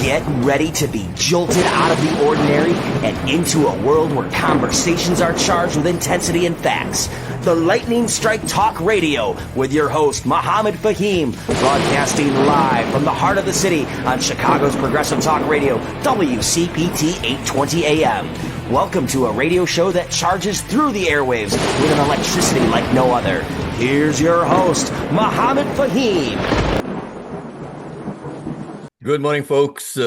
Get ready to be jolted out of the ordinary and into a world where conversations are charged with intensity and facts. The Lightning Strike Talk Radio with your host, Mohammed Fahim, broadcasting live from the heart of the city on Chicago's Progressive Talk Radio, WCPT 820 AM. Welcome to a radio show that charges through the airwaves with an electricity like no other. Here's your host, Mohammed Fahim. Good morning, folks.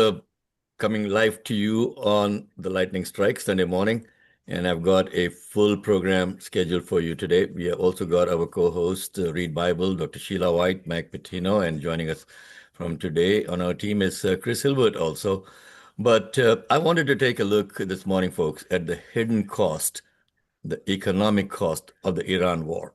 Coming live to you on the Lightning Strike Sunday morning, and I've got a full program scheduled for you today. We have also got our co-host, Read Bible, Dr. Sheila White, Mac Pitino, and joining us from today on our team is Chris Hilbert also. But I wanted to take a look this morning, folks, at the hidden cost, the economic cost of the Iran war.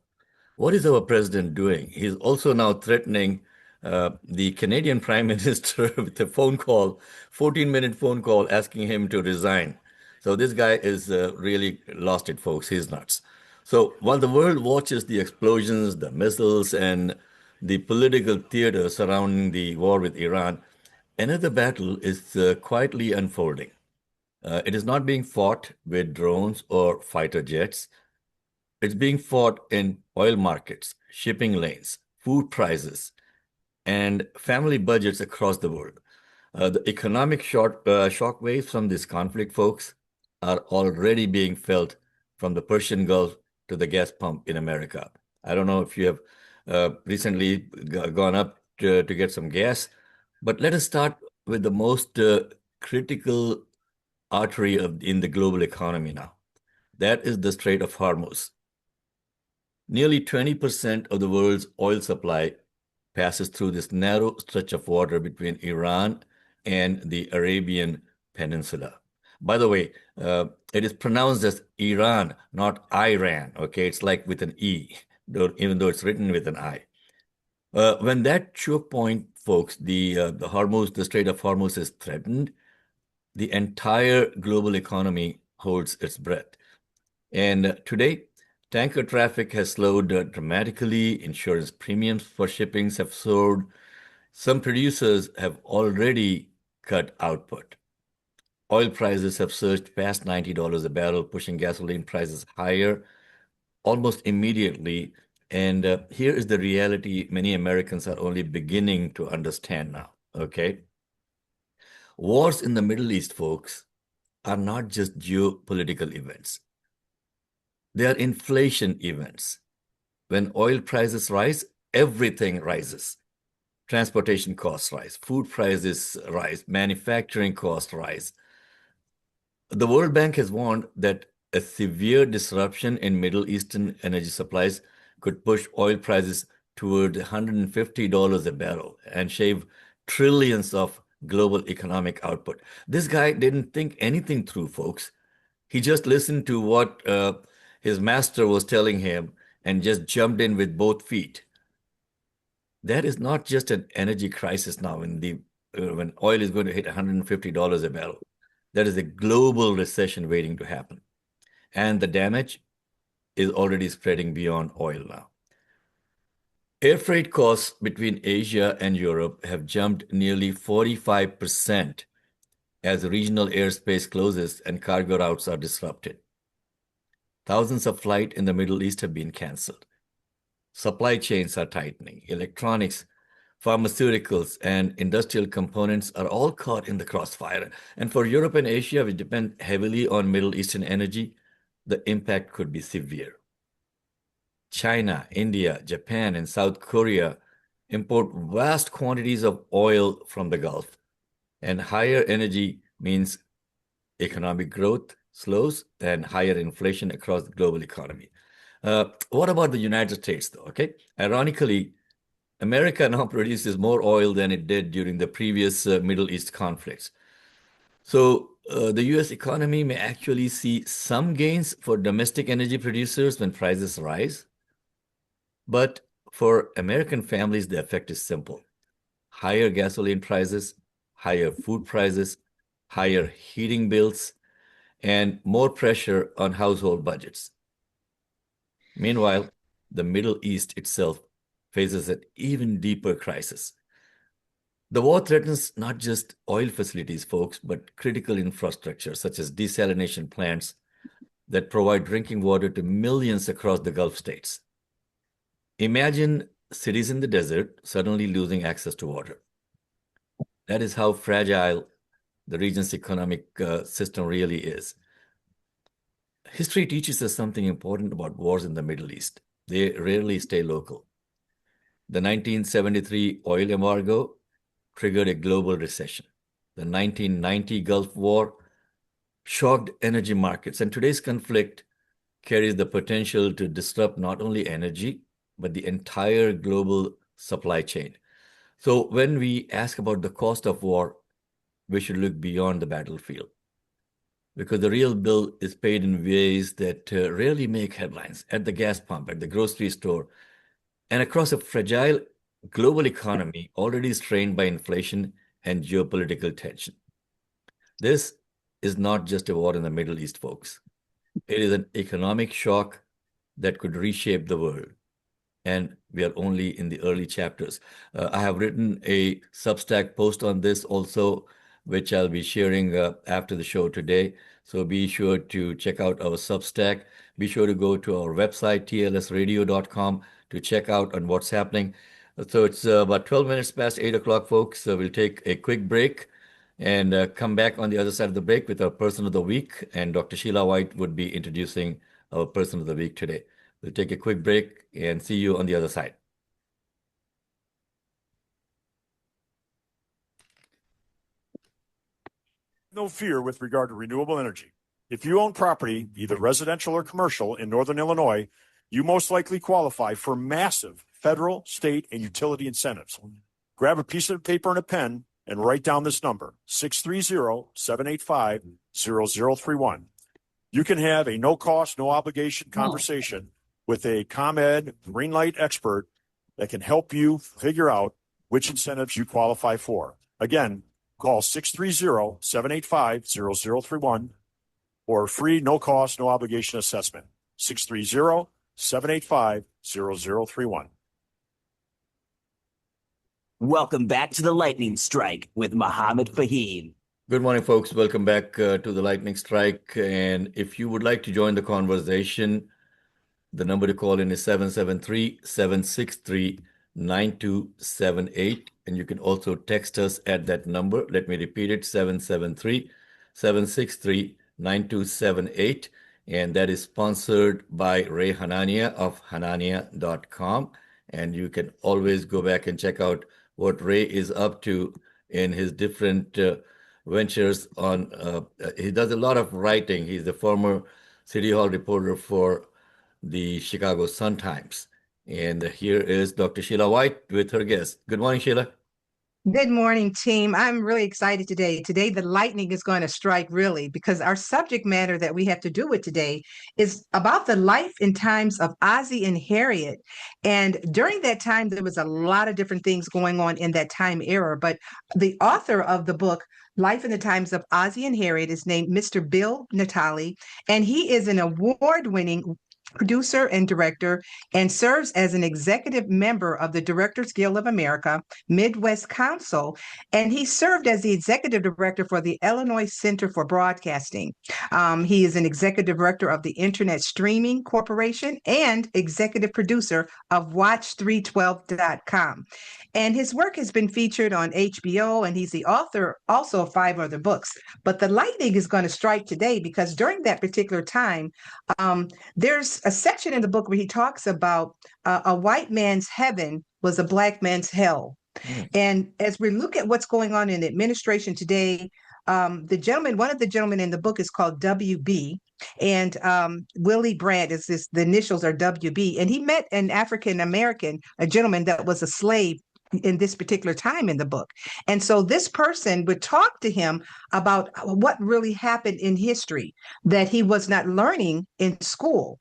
What is our president doing? He's also now threatening the Canadian Prime Minister with a phone call, 14-minute phone call, asking him to resign. So this guy is really lost it, folks. He's nuts. So while the world watches the explosions, the missiles, and the political theater surrounding the war with Iran, another battle is quietly unfolding. It is not being fought with drones or fighter jets. It's being fought in oil markets, shipping lanes, food prices, and family budgets across the world. The economic shockwaves from this conflict, folks, are already being felt from the Persian Gulf to the gas pump in America. I don't know if you have recently gone up to get some gas, but let us start with the most critical artery in the global economy now. That is the Strait of Hormuz. Nearly 20% of the world's oil supply passes through this narrow stretch of water between Iran and the Arabian Peninsula. By the way, it is pronounced as Iran, not Iran. Okay, it's like with an E, even though it's written with an I. When that choke point, folks, the Strait of Hormuz is threatened, the entire global economy holds its breath. And today, tanker traffic has slowed dramatically. Insurance premiums for shippings have soared. Some producers have already cut output. Oil prices have surged past $90 a barrel, pushing gasoline prices higher almost immediately. And here is the reality many Americans are only beginning to understand now, okay? Wars in the Middle East, folks, are not just geopolitical events. They are inflation events. When oil prices rise, everything rises. Transportation costs rise, food prices rise, manufacturing costs rise. The World Bank has warned that a severe disruption in Middle Eastern energy supplies could push oil prices toward $150 a barrel and shave trillions of global economic output. This guy didn't think anything through, folks. He just listened to what his master was telling him and just jumped in with both feet. That is not just an energy crisis now when oil is going to hit $150 a barrel. That is a global recession waiting to happen. And the damage is already spreading beyond oil now. Air freight costs between Asia and Europe have jumped nearly 45% as regional airspace closes and cargo routes are disrupted. Thousands of flights in the Middle East have been canceled. Supply chains are tightening. Electronics, pharmaceuticals, and industrial components are all caught in the crossfire. And for Europe and Asia, which depend heavily on Middle Eastern energy, the impact could be severe. China, India, Japan, and South Korea import vast quantities of oil from the Gulf. And higher energy means economic growth slows and higher inflation across the global economy. What about the United States, though? Okay, ironically, America now produces more oil than it did during the previous Middle East conflicts. So the U.S. economy may actually see some gains for domestic energy producers when prices rise. But for American families, the effect is simple. Higher gasoline prices, higher food prices, higher heating bills, and more pressure on household budgets. Meanwhile, the Middle East itself faces an even deeper crisis. The war threatens not just oil facilities, folks, but critical infrastructure such as desalination plants that provide drinking water to millions across the Gulf states. Imagine cities in the desert suddenly losing access to water. That is how fragile the region's economic system really is. History teaches us something important about wars in the Middle East. They rarely stay local. The 1973 oil embargo triggered a global recession. The 1990 Gulf War shocked energy markets, and today's conflict carries the potential to disrupt not only energy, but the entire global supply chain. So when we ask about the cost of war, we should look beyond the battlefield, because the real bill is paid in ways that rarely make headlines: at the gas pump, at the grocery store, and across a fragile global economy already strained by inflation and geopolitical tension. This is not just a war in the Middle East, folks. It is an economic shock that could reshape the world. And we are only in the early chapters. I have written a Substack post on this also, which I'll be sharing after the show today. So be sure to check out our Substack. Be sure to go to our website, tlsradio.com, to check out on what's happening. So it's about 12 minutes past 8 o'clock, folks. So we'll take a quick break and come back on the other side of the break with our Person of the Week. And Dr. Sheila White would be introducing our Person of the Week today. We'll take a quick break and see you on the other side. No fear with regard to renewable energy. If you own property, either residential or commercial, in Northern Illinois, you most likely qualify for massive federal, state, and utility incentives. Grab a piece of paper and a pen and write down this number, 630-785-0031. You can have a no-cost, no-obligation conversation with a ComEd Greenlight expert that can help you figure out which incentives you qualify for. Again, call 630-785-0031 for a free, no-cost, no-obligation assessment. 630-785-0031. Welcome back to the Lightning Strike with Mohammed Fahim. Good morning, folks. Welcome back to the Lightning Strike. And if you would like to join the conversation, the number to call in is 773-763-9278. And you can also text us at that number. Let me repeat it, 773-763-9278. And that is sponsored by Ray Hanania of Hanania.com. And you can always go back and check out what Ray is up to in his different ventures on. He does a lot of writing. He's the former City Hall reporter for the Chicago Sun-Times. And here is Dr. Sheila White with her guest. Good morning, Sheila. Good morning, team. I'm really excited today. Today, the lightning is going to strike really, because our subject matter that we have to do with today is about the life and times of Ozzie and Harriet. And during that time, there was a lot of different things going on in that time era. But the author of the book, Life and the Times of Ozzie and Harriet, is named Mr. Bill Natale, and he is an award-winning producer and director, and serves as an executive member of the Directors Guild of America, Midwest Council, and he served as the executive director for the Illinois Center for Broadcasting. He is an executive director of the Internet Streaming Corporation and executive producer of Watch312.com. And his work has been featured on HBO, and he's the author also of 5 other books. But the lightning is going to strike today because during that particular time, there's a section in the book where he talks about a white man's heaven was a black man's hell. And as we look at what's going on in administration today, one of the gentlemen in the book is called WB, and Willie Brandt the initials are WB, and he met an African American, a gentleman that was a slave in this particular time in the book. And so this person would talk to him about what really happened in history that he was not learning in school.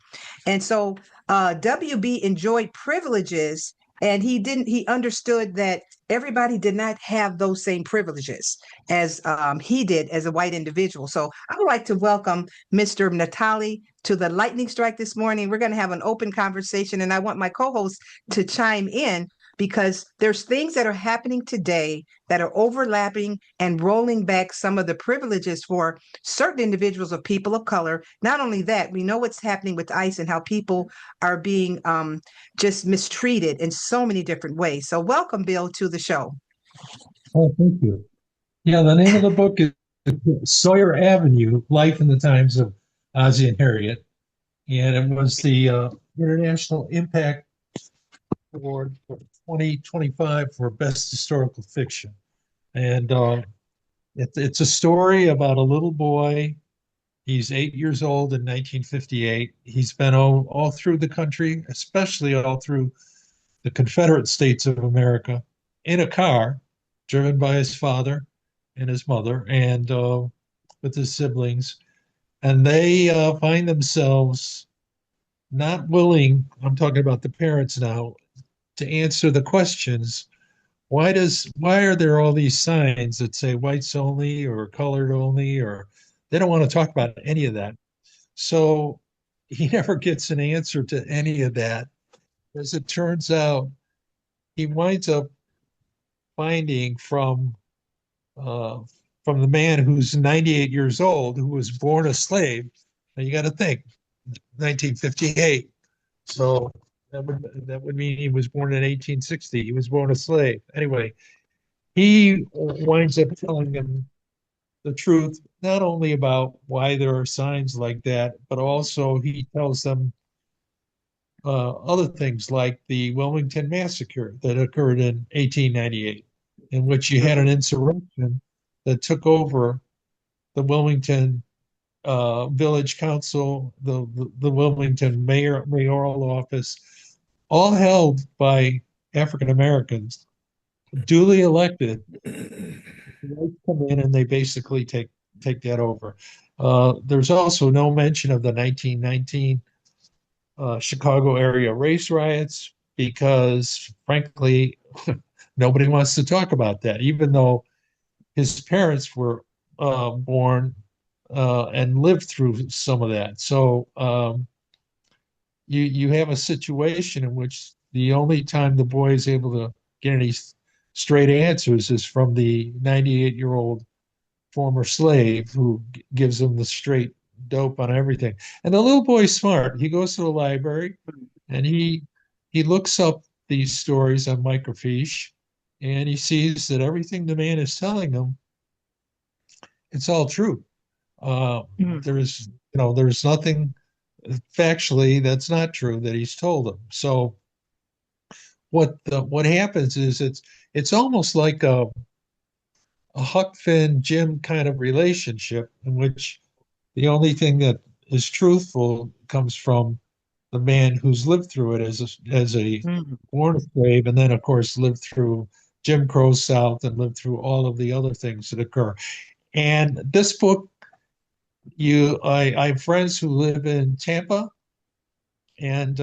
And so WB enjoyed privileges, and he understood that everybody did not have those same privileges as he did as a white individual. So I would like to welcome Mr. Natale to the Lightning Strike this morning. We're going to have an open conversation, and I want my co-host to chime in, because there's things that are happening today that are overlapping and rolling back some of the privileges for certain individuals of people of color. Not only that, we know what's happening with ICE and how people are being just mistreated in so many different ways. So welcome, Bill, to the show. Oh, thank you. Yeah, the name of the book is Sawyer Avenue, Life in the Times of Ozzie and Harriet. And it was the International Impact Award for 2025 for Best Historical Fiction. And it's a story about a little boy. He's 8 years old in 1958. He's been all through the country, especially all through the Confederate States of America, in a car driven by his father and his mother and with his siblings. And they find themselves not willing, I'm talking about the parents now, to answer the questions. Why are there all these signs that say whites only or colored only, or they don't want to talk about any of that. So he never gets an answer to any of that. As it turns out, he winds up finding from the man who's 98 years old, who was born a slave. Now you got to think, 1958. So that would mean he was born in 1860. He was born a slave. Anyway, he winds up telling him the truth, not only about why there are signs like that, but also he tells them other things like the Wilmington Massacre that occurred in 1898, in which you had an insurrection that took over the Wilmington Village Council, the Wilmington mayoral office, all held by African Americans, duly elected. They come in and they basically take that over. There's also no mention of the 1919 Chicago area race riots because, frankly, nobody wants to talk about that, even though his parents were born and lived through some of that. So you have a situation in which the only time the boy is able to get any straight answers is from the 98-year-old former slave who gives him the straight dope on everything. And the little boy's smart. He goes to the library and he looks up these stories on microfiche, and he sees that everything the man is telling him, it's all true. There's nothing factually that's not true that he's told him. So what happens is it's almost like a Huck Finn Jim kind of relationship in which the only thing that is truthful comes from the man who's lived through it as a born slave, and then of course lived through Jim Crow South and lived through all of the other things that occur. And this book, I have friends who live in Tampa, and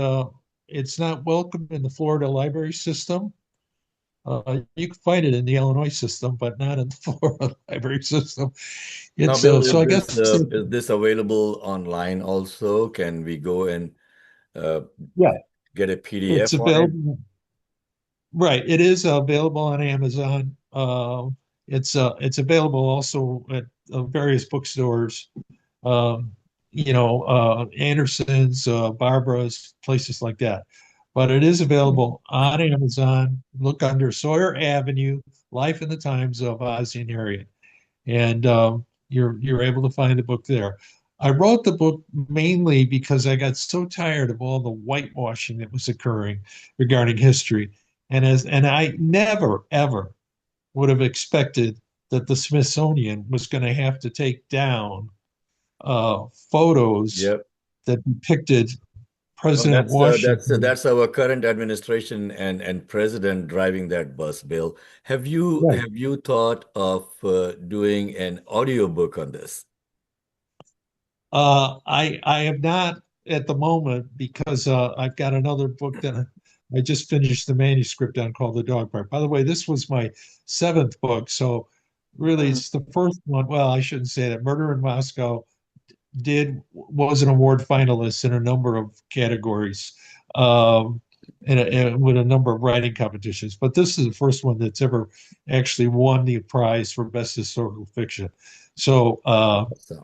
it's not welcome in the Florida library system. You can find it in the Illinois system, but not in the Florida library system. Now, Bill, So I guess is this available online also? Can we go and yeah, get a PDF it's on it? available. Right, it is available on Amazon. It's available also at various bookstores. Anderson's, Barbara's, places like that. But it is available on Amazon. Look under Sawyer Avenue, Life in the Times of Ozzie and Harriet. And you're able to find the book there. I wrote the book mainly because I got so tired of all the whitewashing that was occurring regarding history. And I never, ever would have expected that the Smithsonian was going to have to take down photos that depicted President Washington. That's our current administration and president driving that bus, Bill. Have you thought of doing an audiobook on this? I have not at the moment because I've got another book that I just finished the manuscript on called The Dog Park. By the way, this was my 7th book, so really it's the first one. Well, I shouldn't say that. Murder in Moscow was an award finalist in a number of categories. with a number of writing competitions, but this is the first one that's ever actually won the prize for best historical fiction. So So,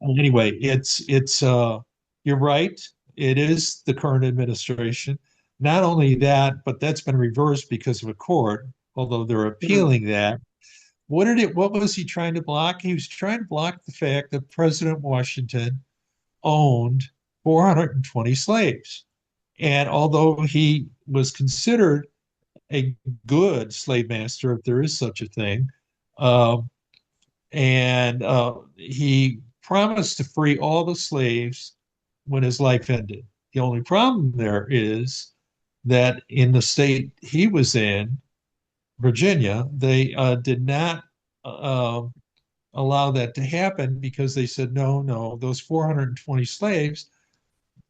anyway, it's you're right. It is the current administration. Not only that, but that's been reversed because of a court, although they're Mhm. appealing that. What was he trying to block? He was trying to block the fact that President Washington owned 420 slaves. And although he was considered a good slave master, if there is such a thing, um, and he promised to free all the slaves when his life ended. The only problem there is that in the state he was in, Virginia, they did not uh, allow that to happen because they said, no, no, those 420 slaves,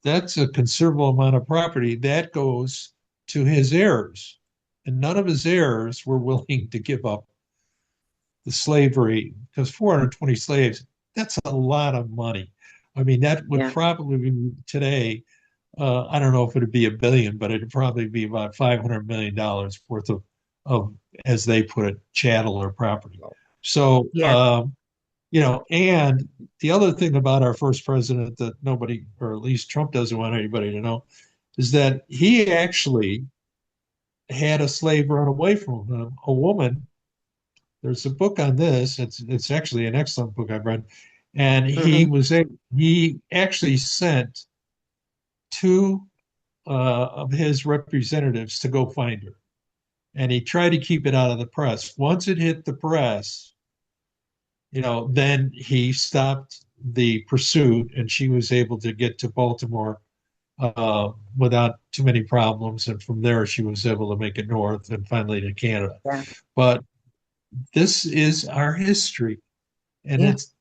that's a considerable amount of property that goes to his heirs. And none of his heirs were willing to give up the slavery because 420 slaves, that's a lot of money. I mean, that would Yeah. probably be today, I don't know if it'd be a billion, but it'd probably be about $500 million worth of, as they put it, chattel or property. So, Yeah. and the other thing about our first president that nobody, or at least Trump doesn't want anybody to know, is that he actually had a slave run away from him, a woman. There's a book on this. It's actually an excellent book I've read, and Mhm. he actually sent two of his representatives to go find her, and he tried to keep it out of the press. Once it hit the press, then he stopped the pursuit, and she was able to get to Baltimore without too many problems. And from there, she was able to make it north and finally to Canada. Yeah. But this is our history, and Yeah. it's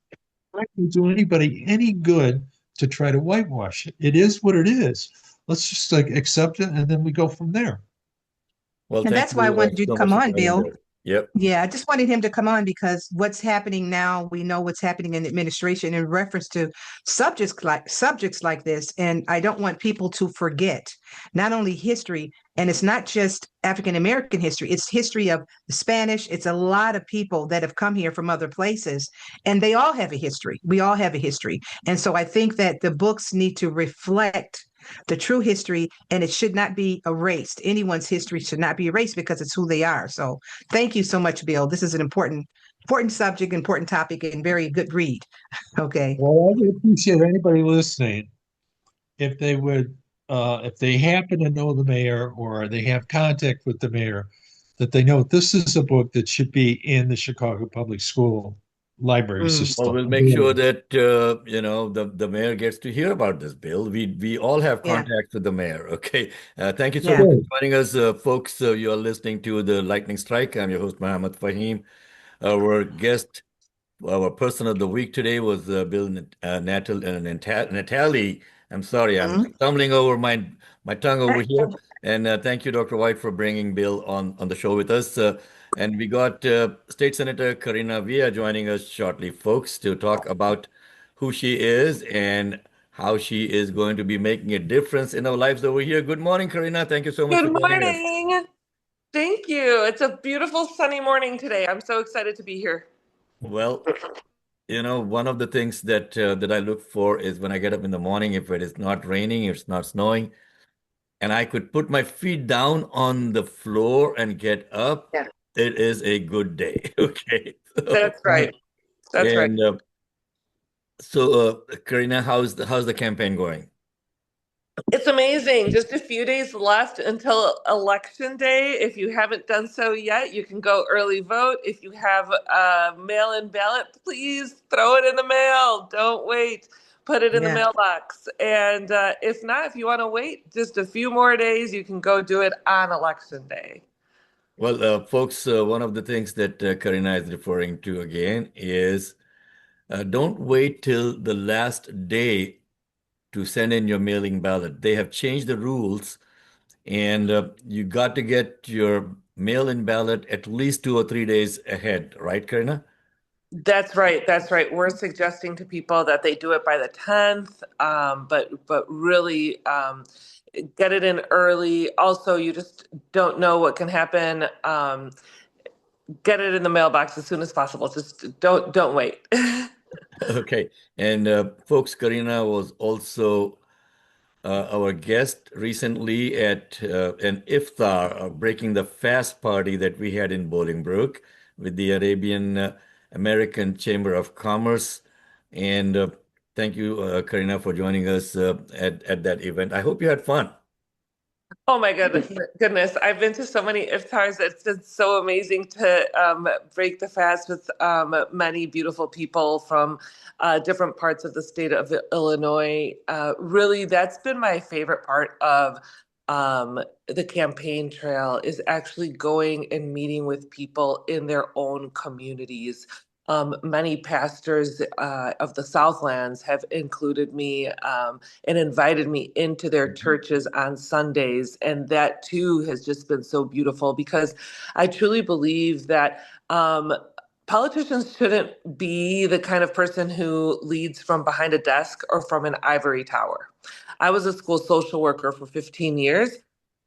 not going to do anybody any good to try to whitewash it. It is what it is. Let's just like accept it, and then we go from there. well, And thank that's why I you wanted you to so come much for on, joining, Bill. Bill. Yep. Yeah, I just wanted him to come on because what's happening now, we know what's happening in the administration in reference to subjects like this. And I don't want people to forget not only history, and it's not just African American history, it's history of the Spanish. It's a lot of people that have come here from other places, and they all have a history. We all have a history. And so I think that the books need to reflect the true history, and it should not be erased. Anyone's history should not be erased because it's who they are. So thank you so much, Bill. This is an important subject, important topic, and very good read. Okay. Well, I would appreciate anybody listening if if they happen to know the mayor or they have contact with the mayor, that they know this is a book that should be in the Chicago Public School library Mm. Well, system. we'll make sure that the mayor gets to hear about this, Bill. We all have Yeah. contact with the mayor. Okay. Thank you so Yeah. much for Good. joining us, folks. You are listening to the Lightning Strike. I'm your host, Mohammed Fahim. Our guest, our person of the week today was Bill Natali. I'm sorry, I'm Mhm. stumbling over my tongue over here. And thank you, Dr. White, for bringing Bill on the show with us. And we got State Senator Karina Villa joining us shortly, folks, to talk about who she is and how she is going to be making a difference in our lives over here. Good morning, Karina. Thank you so much for Good joining us. morning. Thank you. It's a beautiful sunny morning today. I'm so excited to be here. Well, one of the things that I look for is when I get up in the morning, if it is not raining, it's not snowing, and I could put my feet down on the floor and get up, Yeah. it is a good day. Okay. That's right. That's right. And Karina, how's the campaign going? It's amazing. Just a few days left until election day. If you haven't done so yet, you can go early vote. If you have a mail-in ballot, please throw it in the mail. Don't wait. Put it in the Yeah. mailbox. And if not, if you want to wait just a few more days, you can go do it on election day. Well, folks, one of the things that Karina is referring to again is don't wait till the last day to send in your mailing ballot. They have changed the rules, and you got to get your mail-in ballot at least 2 or 3 days ahead, right, Karina? That's right. That's right. We're suggesting to people that they do it by the 10th, but really, get it in early. Also, you just don't know what can happen. Get it in the mailbox as soon as possible. Just don't wait. Okay. And folks, Karina was also our guest recently at an iftar, breaking the fast party that we had in Bolingbrook with the Arabian American Chamber of Commerce. And thank you, Karina, for joining us at that event. I hope you had fun. Oh my goodness. I've been to so many iftars. It's been so amazing to break the fast with many beautiful people from different parts of the state of Illinois. Really, that's been my favorite part of the campaign trail, is actually going and meeting with people in their own communities. Many pastors of the Southlands have included me and invited me into their churches on Sundays. And that too has just been so beautiful, because I truly believe that politicians shouldn't be the kind of person who leads from behind a desk or from an ivory tower. I was a school social worker for 15 years.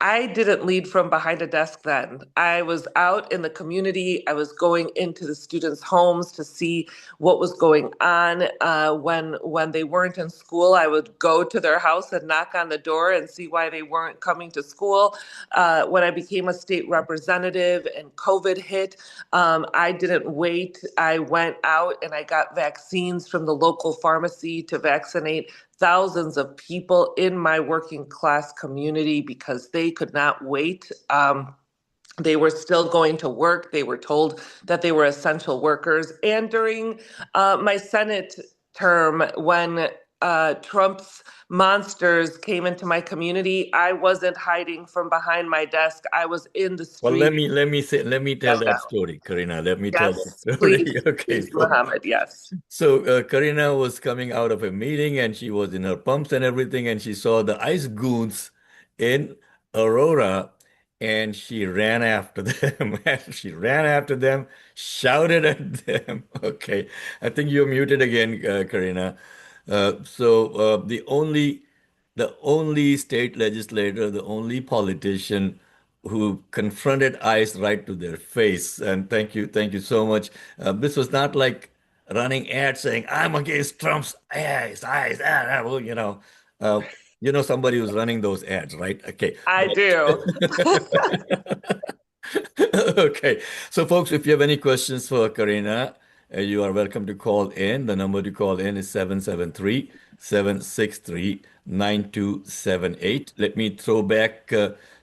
I didn't lead from behind a desk then. I was out in the community. I was going into the students' homes to see what was going on. When they weren't in school, I would go to their house and knock on the door and see why they weren't coming to school. When I became a state representative and COVID hit, I didn't wait. I went out and I got vaccines from the local pharmacy to vaccinate thousands of people in my working class community because they could not wait. They were still going to work. They were told that they were essential workers. And during my Senate term, when Trump's monsters came into my community, I wasn't hiding from behind my desk. I was in the street. Well, let me tell that story, Karina. Let me tell that Yes, story. please, Okay. please, Mohammed, yes. So Karina was coming out of a meeting and she was in her pumps and everything, and she saw the ice goons in Aurora, and she ran after them. She ran after them, shouted at them. Okay, I think you're muted again, Karina. The only state legislator, the only politician who confronted ICE right to their face. And thank you so much. This was not like running ads saying, "I'm against Trump's ICE." Well, somebody who's running those ads, right? Okay. I do. Okay. So, folks, if you have any questions for Karina, you are welcome to call in. The number to call in is 773-763-9278. Let me throw back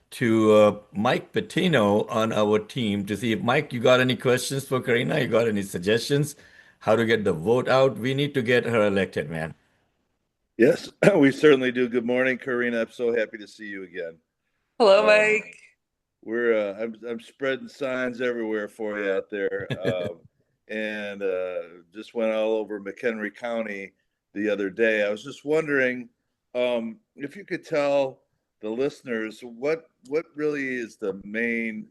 to Mike Patino on our team to see if, Mike, you got any questions for Karina? You got any suggestions how to get the vote out? We need to get her elected, man. Yes, we certainly do. Good morning, Karina. I'm so happy to see you again. Hello, Mike. I'm spreading signs everywhere for you out there, and just went all over McHenry County the other day. I was just wondering if you could tell the listeners what really is the main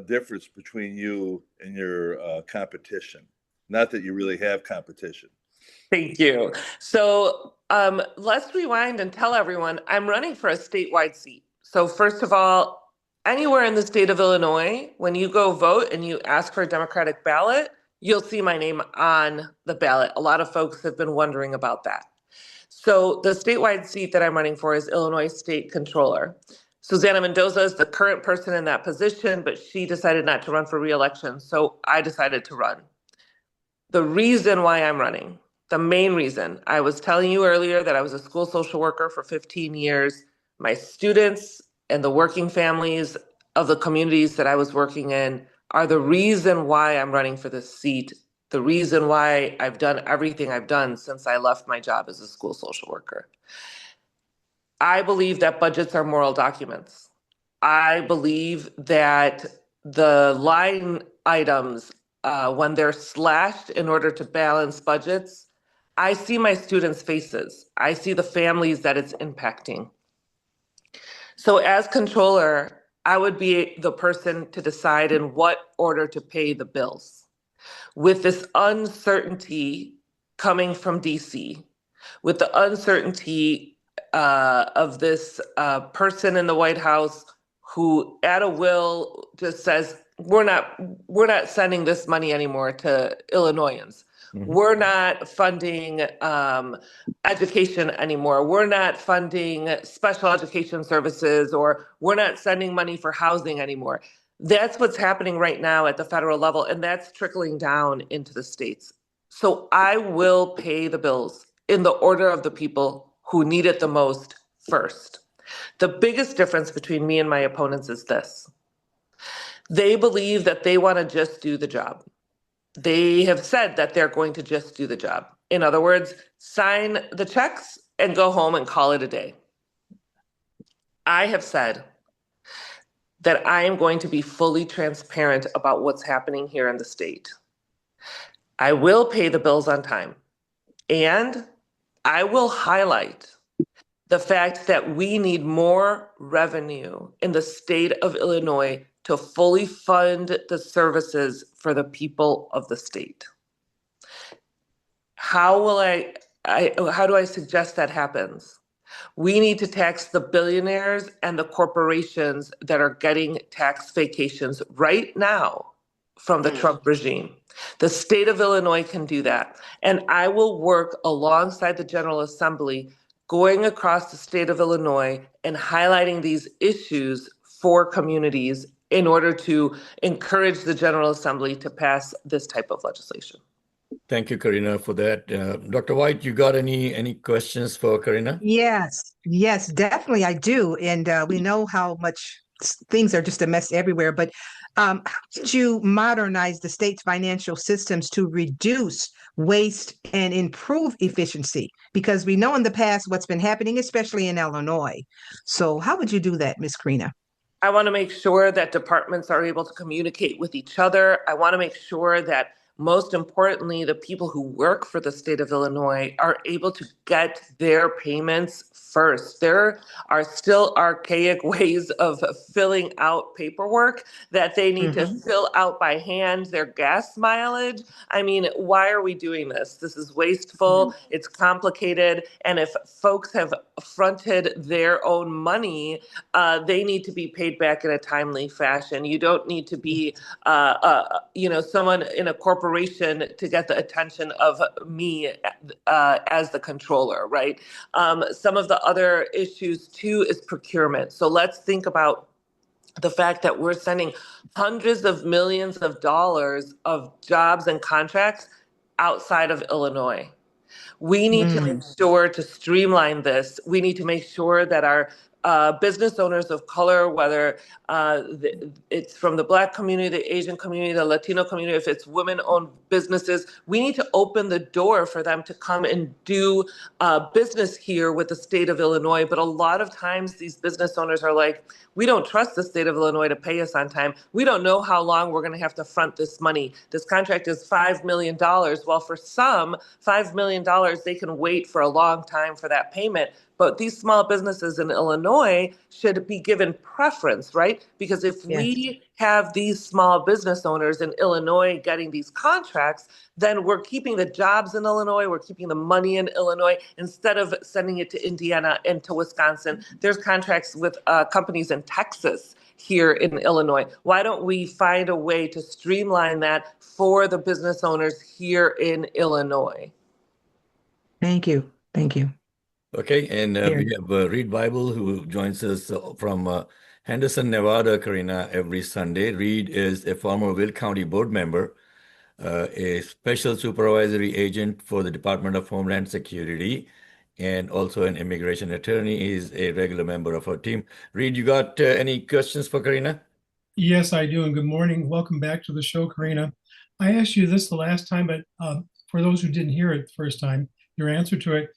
difference between you and your competition. Not that you really have competition. Thank you. So let's rewind and tell everyone I'm running for a statewide seat. So first of all, anywhere in the state of Illinois, when you go vote and you ask for a Democratic ballot, you'll see my name on the ballot. A lot of folks have been wondering about that. So the statewide seat that I'm running for is Illinois State Controller. Susana Mendoza is the current person in that position, but she decided not to run for re-election, so I decided to run. The reason why I'm running, the main reason, I was telling you earlier that I was a school social worker for 15 years. My students and the working families of the communities that I was working in are the reason why I'm running for this seat, the reason why I've done everything I've done since I left my job as a school social worker. I believe that budgets are moral documents. I believe that the line items, when they're slashed in order to balance budgets, I see my students' faces. I see the families that it's impacting. So as controller, I would be the person to decide in what order to pay the bills. With this uncertainty coming from DC, with the uncertainty person in the White House who, at a will, just says we're not sending this money anymore to Illinoisans. Mhm. We're not funding education anymore. We're not funding special education services, or we're not sending money for housing anymore. That's what's happening right now at the federal level, and that's trickling down into the states. So I will pay the bills in the order of the people who need it the most first. The biggest difference between me and my opponents is this. They believe that they want to just do the job. They have said that they're going to just do the job. In other words, sign the checks and go home and call it a day. I have said that I am going to be fully transparent about what's happening here in the state. I will pay the bills on time, and I will highlight the fact that we need more revenue in the state of Illinois to fully fund the services for the people of the state. How do I suggest that happens? We need to tax the billionaires and the corporations that are getting tax vacations right now from the Trump regime. The state of Illinois can do that. And I will work alongside the General Assembly, going across the state of Illinois and highlighting these issues for communities in order to encourage the General Assembly to pass this type of legislation. Thank you, Karina, for that. Dr. White, you got any questions for Karina? Yes, definitely I do. And we know how much things are just a mess everywhere. But how did you modernize the state's financial systems to reduce waste and improve efficiency? Because we know in the past what's been happening, especially in Illinois. So how would you do that, Ms. Karina? I want to make sure that departments are able to communicate with each other. I want to make sure that, most importantly, the people who work for the state of Illinois are able to get their payments first. There are still archaic ways of filling out paperwork that they need to fill out by hand, their gas mileage. I mean, why are we doing this? This is wasteful, it's complicated, and if folks have fronted their own money, they need to be paid back in a timely fashion. You don't need to be, someone in a corporation to get the attention of me as the controller, right? Some of the other issues too is procurement. So let's think about the fact that we're sending hundreds of millions of dollars of jobs and contracts outside of Illinois. We need to make sure to streamline this. We need to make sure that our business owners of color, whether it's from the Black community, the Asian community, the Latino community, if it's women-owned businesses, we need to open the door for them to come and do business here with the state of Illinois. But a lot of times these business owners are like, we don't trust the state of Illinois to pay us on time. We don't know how long we're going to have to front this money. This contract is $5 million. Well, for some, $5 million, they can wait for a long time for that payment. But these small businesses in Illinois should be given preference, right? Because if we have these small business owners in Illinois getting these contracts, then we're keeping the jobs in Illinois, we're keeping the money in Illinois, instead of sending it to Indiana and to Wisconsin. There's contracts with companies in Texas here in Illinois. Why don't we find a way to streamline that for the business owners here in Illinois? Thank you. Okay, and we have Reed Bible, who joins us from Henderson, Nevada, Karina, every Sunday. Reed is a former Will County board member, a special supervisory agent for the Department of Homeland Security, and also an immigration attorney. He's a regular member of our team. Reed, you got any questions for Karina? Yes, I do, and good morning. Welcome back to the show, Karina. I asked you this the last time, but for those who didn't hear it the first time, your answer to it,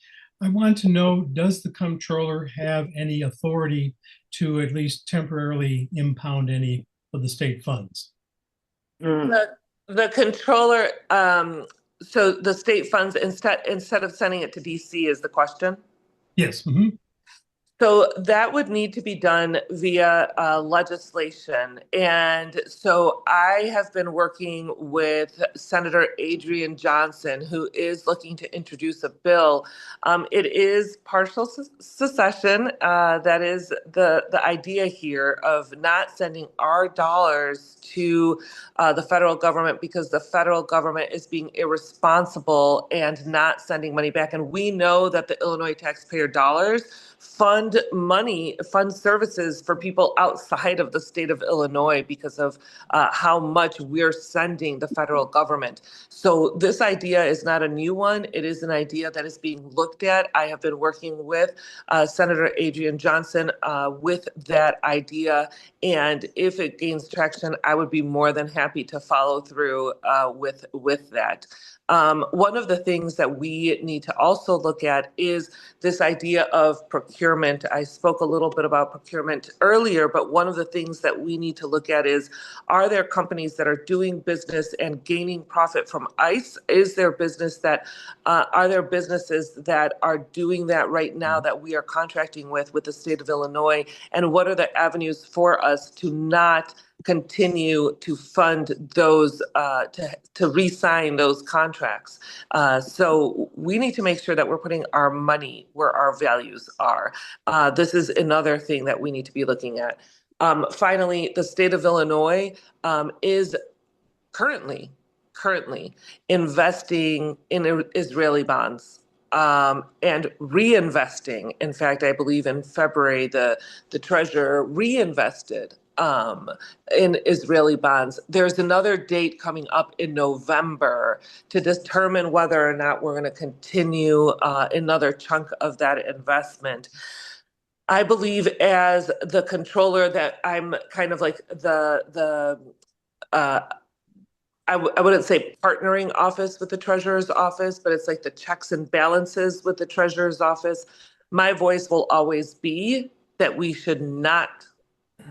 I want to know, does the comptroller have any authority to at least temporarily impound any of the state funds? The comptroller, so the state funds, instead of sending it to DC is the question? Yes. So that would need to be done via legislation. And so I have been working with Senator Adrian Johnson, who is looking to introduce a bill. It is partial secession. That is the idea here of not sending our dollars to the federal government because the federal government is being irresponsible and not sending money back. And we know that the Illinois taxpayer dollars fund services for people outside of the state of Illinois because of how much we're sending the federal government. So this idea is not a new one. It is an idea that is being looked at. I have been working with Senator Adrian Johnson with that idea. And if it gains traction, I would be more than happy to follow through with that. One of the things that we need to also look at is this idea of procurement. I spoke a little bit about procurement earlier, but one of the things that we need to look at is, are there companies that are doing business and gaining profit from ICE? Are there businesses that are doing that right now that we are contracting with the state of Illinois? And what are the avenues for us to not continue to fund those, to re-sign those contracts? So we need to make sure that we're putting our money where our values are. This is another thing that we need to be looking at. Finally, the state of Illinois is currently investing in Israeli bonds. And reinvesting. In fact, I believe in February, the treasurer reinvested in Israeli bonds. There's another date coming up in November to determine whether or not we're going to continue another chunk of that investment. I believe as the controller that I'm kind of like I wouldn't say partnering office with the treasurer's office, but it's like the checks and balances with the treasurer's office. My voice will always be that we should not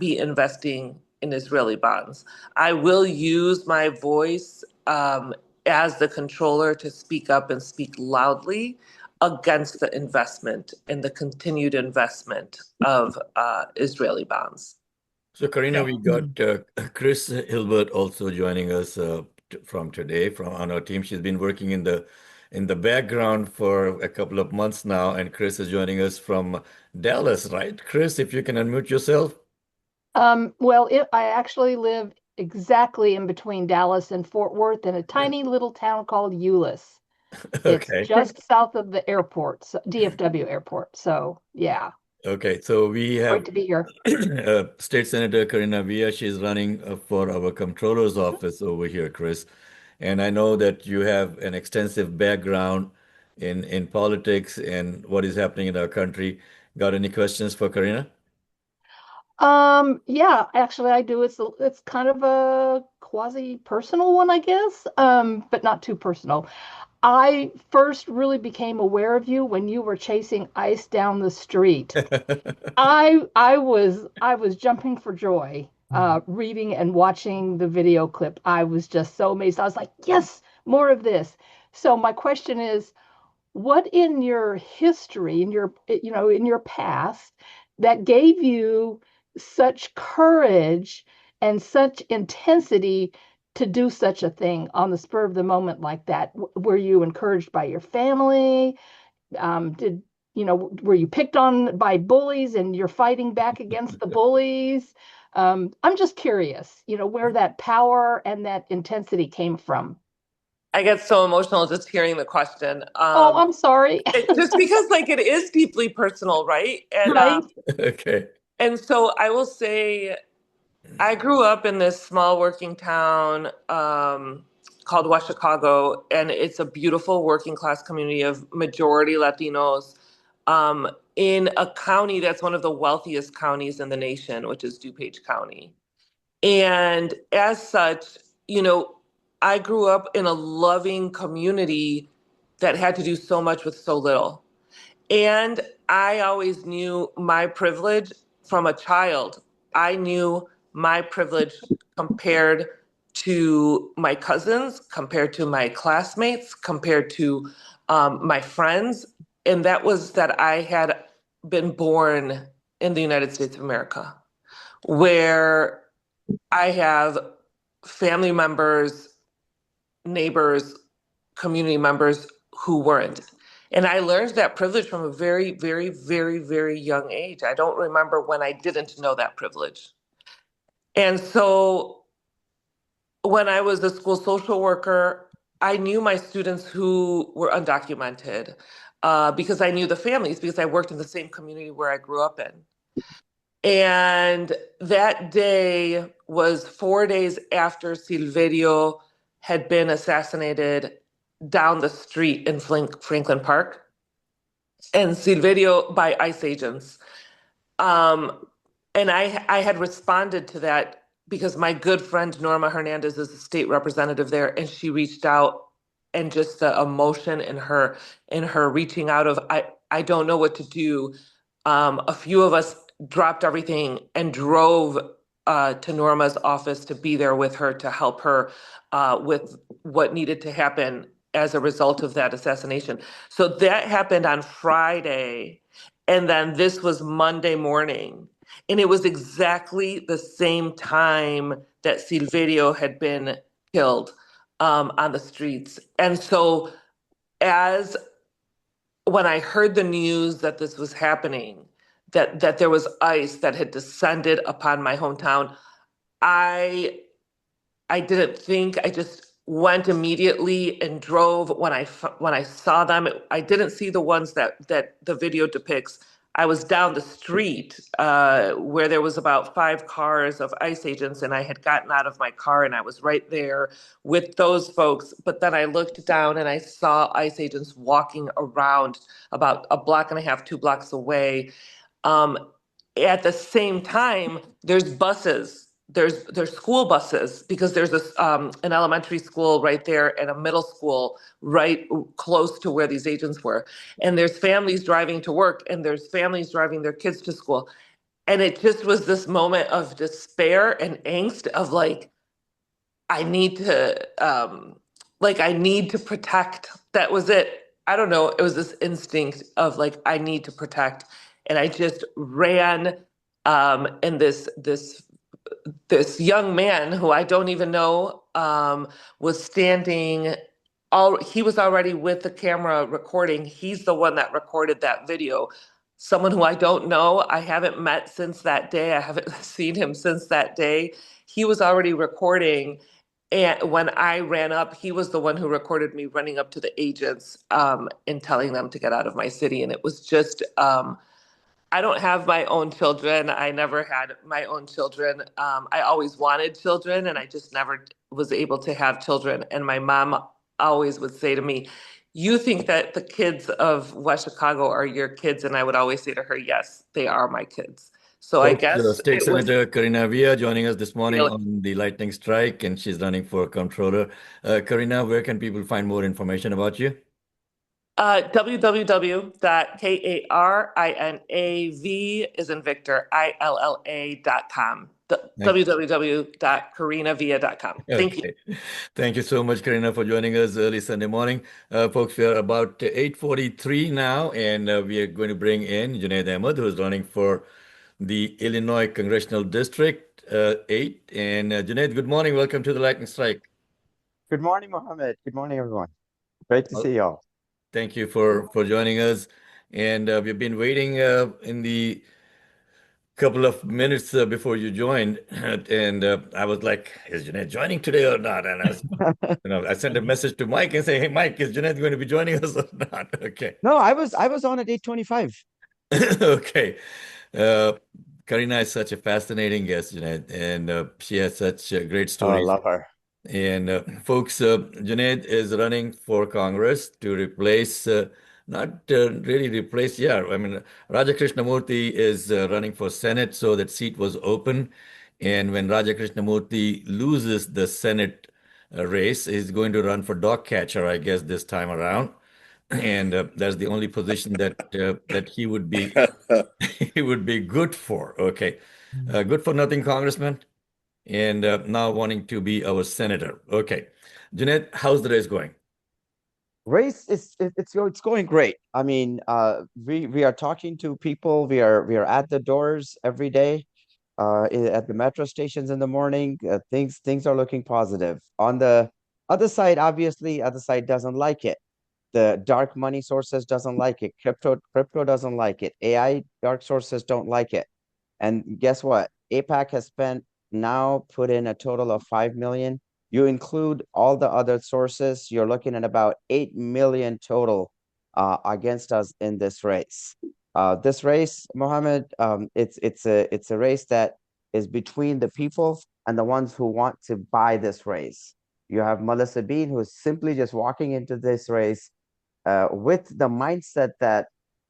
be investing in Israeli bonds. I will use my voice as the controller to speak up and speak loudly against the investment and the continued investment of Israeli bonds. So, Karina, we got Chris Hilbert also joining us from today on our team. She's been working in the background for a couple of months now, and Chris is joining us from Dallas, right? Chris, if you can unmute yourself. I actually live exactly in between Dallas and Fort Worth in a tiny little town called Euless. Okay. It's just south of the airport, DFW airport. So, yeah. Okay, so we have Great to be here. State Senator Karina Villa. She's running for our comptroller's office over here, Chris. And I know that you have an extensive background in politics and what is happening in our country. Got any questions for Karina? Yeah, actually I do. It's kind of a quasi-personal one, I guess, but not too personal. I first really became aware of you when you were chasing ICE down the street. I was jumping for joy, reading and watching the video clip. I was just so amazed. I was like, yes, more of this. So my question is, what in your history, in your past, that gave you such courage and such intensity to do such a thing on the spur of the moment like that? Were you encouraged by your family? Were you picked on by bullies and you're fighting back against the bullies? I'm just curious, where that power and that intensity came from. I get so emotional just hearing the question. I'm sorry. Just because it is deeply personal, right? And right. Okay. And so I will say, I grew up in this small working town called West Chicago, and it's a beautiful working class community of majority Latinos in a county that's one of the wealthiest counties in the nation, which is DuPage County. And as such, I grew up in a loving community that had to do so much with so little. And I always knew my privilege from a child. I knew my privilege compared to my cousins, compared to my classmates, compared to my friends. And that was that I had been born in the United States of America, where I have family members, neighbors, community members who weren't. And I learned that privilege from a very, very, very, very young age. I don't remember when I didn't know that privilege. And so when I was a school social worker, I knew my students who were undocumented because I knew the families, because I worked in the same community where I grew up in. And that day was 4 days after Silverio had been assassinated down the street in Franklin Park, and Silverio by ICE agents. And I had responded to that because my good friend Norma Hernandez is a state representative there, and she reached out, and just the emotion in her reaching out of I don't know what to do. A few of us dropped everything and drove to Norma's office to be there with her to help her with what needed to happen as a result of that assassination. So that happened on Friday, and then this was Monday morning. And it was exactly the same time that Silverio had been killed on the streets. And so when I heard the news that this was happening, that there was ICE that had descended upon my hometown, I didn't think. I just went immediately and drove. When I saw them, I didn't see the ones that the video depicts. I was down the street where there was about 5 cars of ICE agents, and I had gotten out of my car and I was right there with those folks. But then I looked down and I saw ICE agents walking around about a block and a half, 2 blocks away. At the same time, there's buses. There's school buses, because there's an elementary school right there and a middle school right close to where these agents were. And there's families driving to work, and there's families driving their kids to school. And it just was this moment of despair and angst of like, I need to protect. That was it. I don't know. It was this instinct of like, I need to protect. And I just ran, and this young man who I don't even know was standing. He was already with the camera recording. He's the one that recorded that video. Someone who I don't know. I haven't met since that day. I haven't seen him since that day. He was already recording. And when I ran up, he was the one who recorded me running up to the agents and telling them to get out of my city. And it was just, I don't have my own children. I never had my own children. I always wanted children, and I just never was able to have children. And my mom always would say to me, "You think that the kids of West Chicago are your kids?" And I would always say to her, "Yes, they are my kids." So I guess State Senator Karina Villa joining us this morning on the lightning strike, and she's running for comptroller. Karina, where can people find more information about you? www.karinav is in Victor, ILLA.com. www.karinavia.com. Thank you. Thank you so much, Karina, for joining us early Sunday morning. Folks, we are about 8:43 now, and we are going to bring in Junaid Ahmed, who is running for the Illinois Congressional District 8. And Junaid, good morning. Welcome to the Lightning Strike. Good morning, Mohammed. Good morning, everyone. Great to see y'all. Thank you for joining us. And we've been waiting in the couple of minutes before you joined. And I was like, is Junaid joining today or not? And I was, I sent a message to Mike and say, hey, Mike, is Junaid going to be joining us or not? Okay. No, I was on at 8:25. Okay. Karina is such a fascinating guest, Junaid, and she has such great Oh, I stories. love her. And folks, Junaid is running for Congress to replace, not really replace, I mean, Raja Krishnamurthy is running for Senate, so that seat was open. And when Raja Krishnamurthy loses the Senate race, he's going to run for dog catcher, I guess, this time around. And that's the only position that he would be he would be good for. Okay, good for nothing, Congressman, and now wanting to be our senator. Okay, Junaid, how's the race going? Race is it's going great. I mean, we are talking to people. We are at the doors every day, at the metro stations in the morning. Things are looking positive. On the other side, obviously, other side doesn't like it. The dark money sources doesn't like it. Crypto doesn't like it. AI dark sources don't like it. And guess what? APAC has spent now put in a total of 5 million. You include all the other sources, you're looking at about 8 million total against us in this race. This race, Mohammed, it's a race that is between the people and the ones who want to buy this race. You have Melissa Bean, who's simply just walking into this race with the mindset that,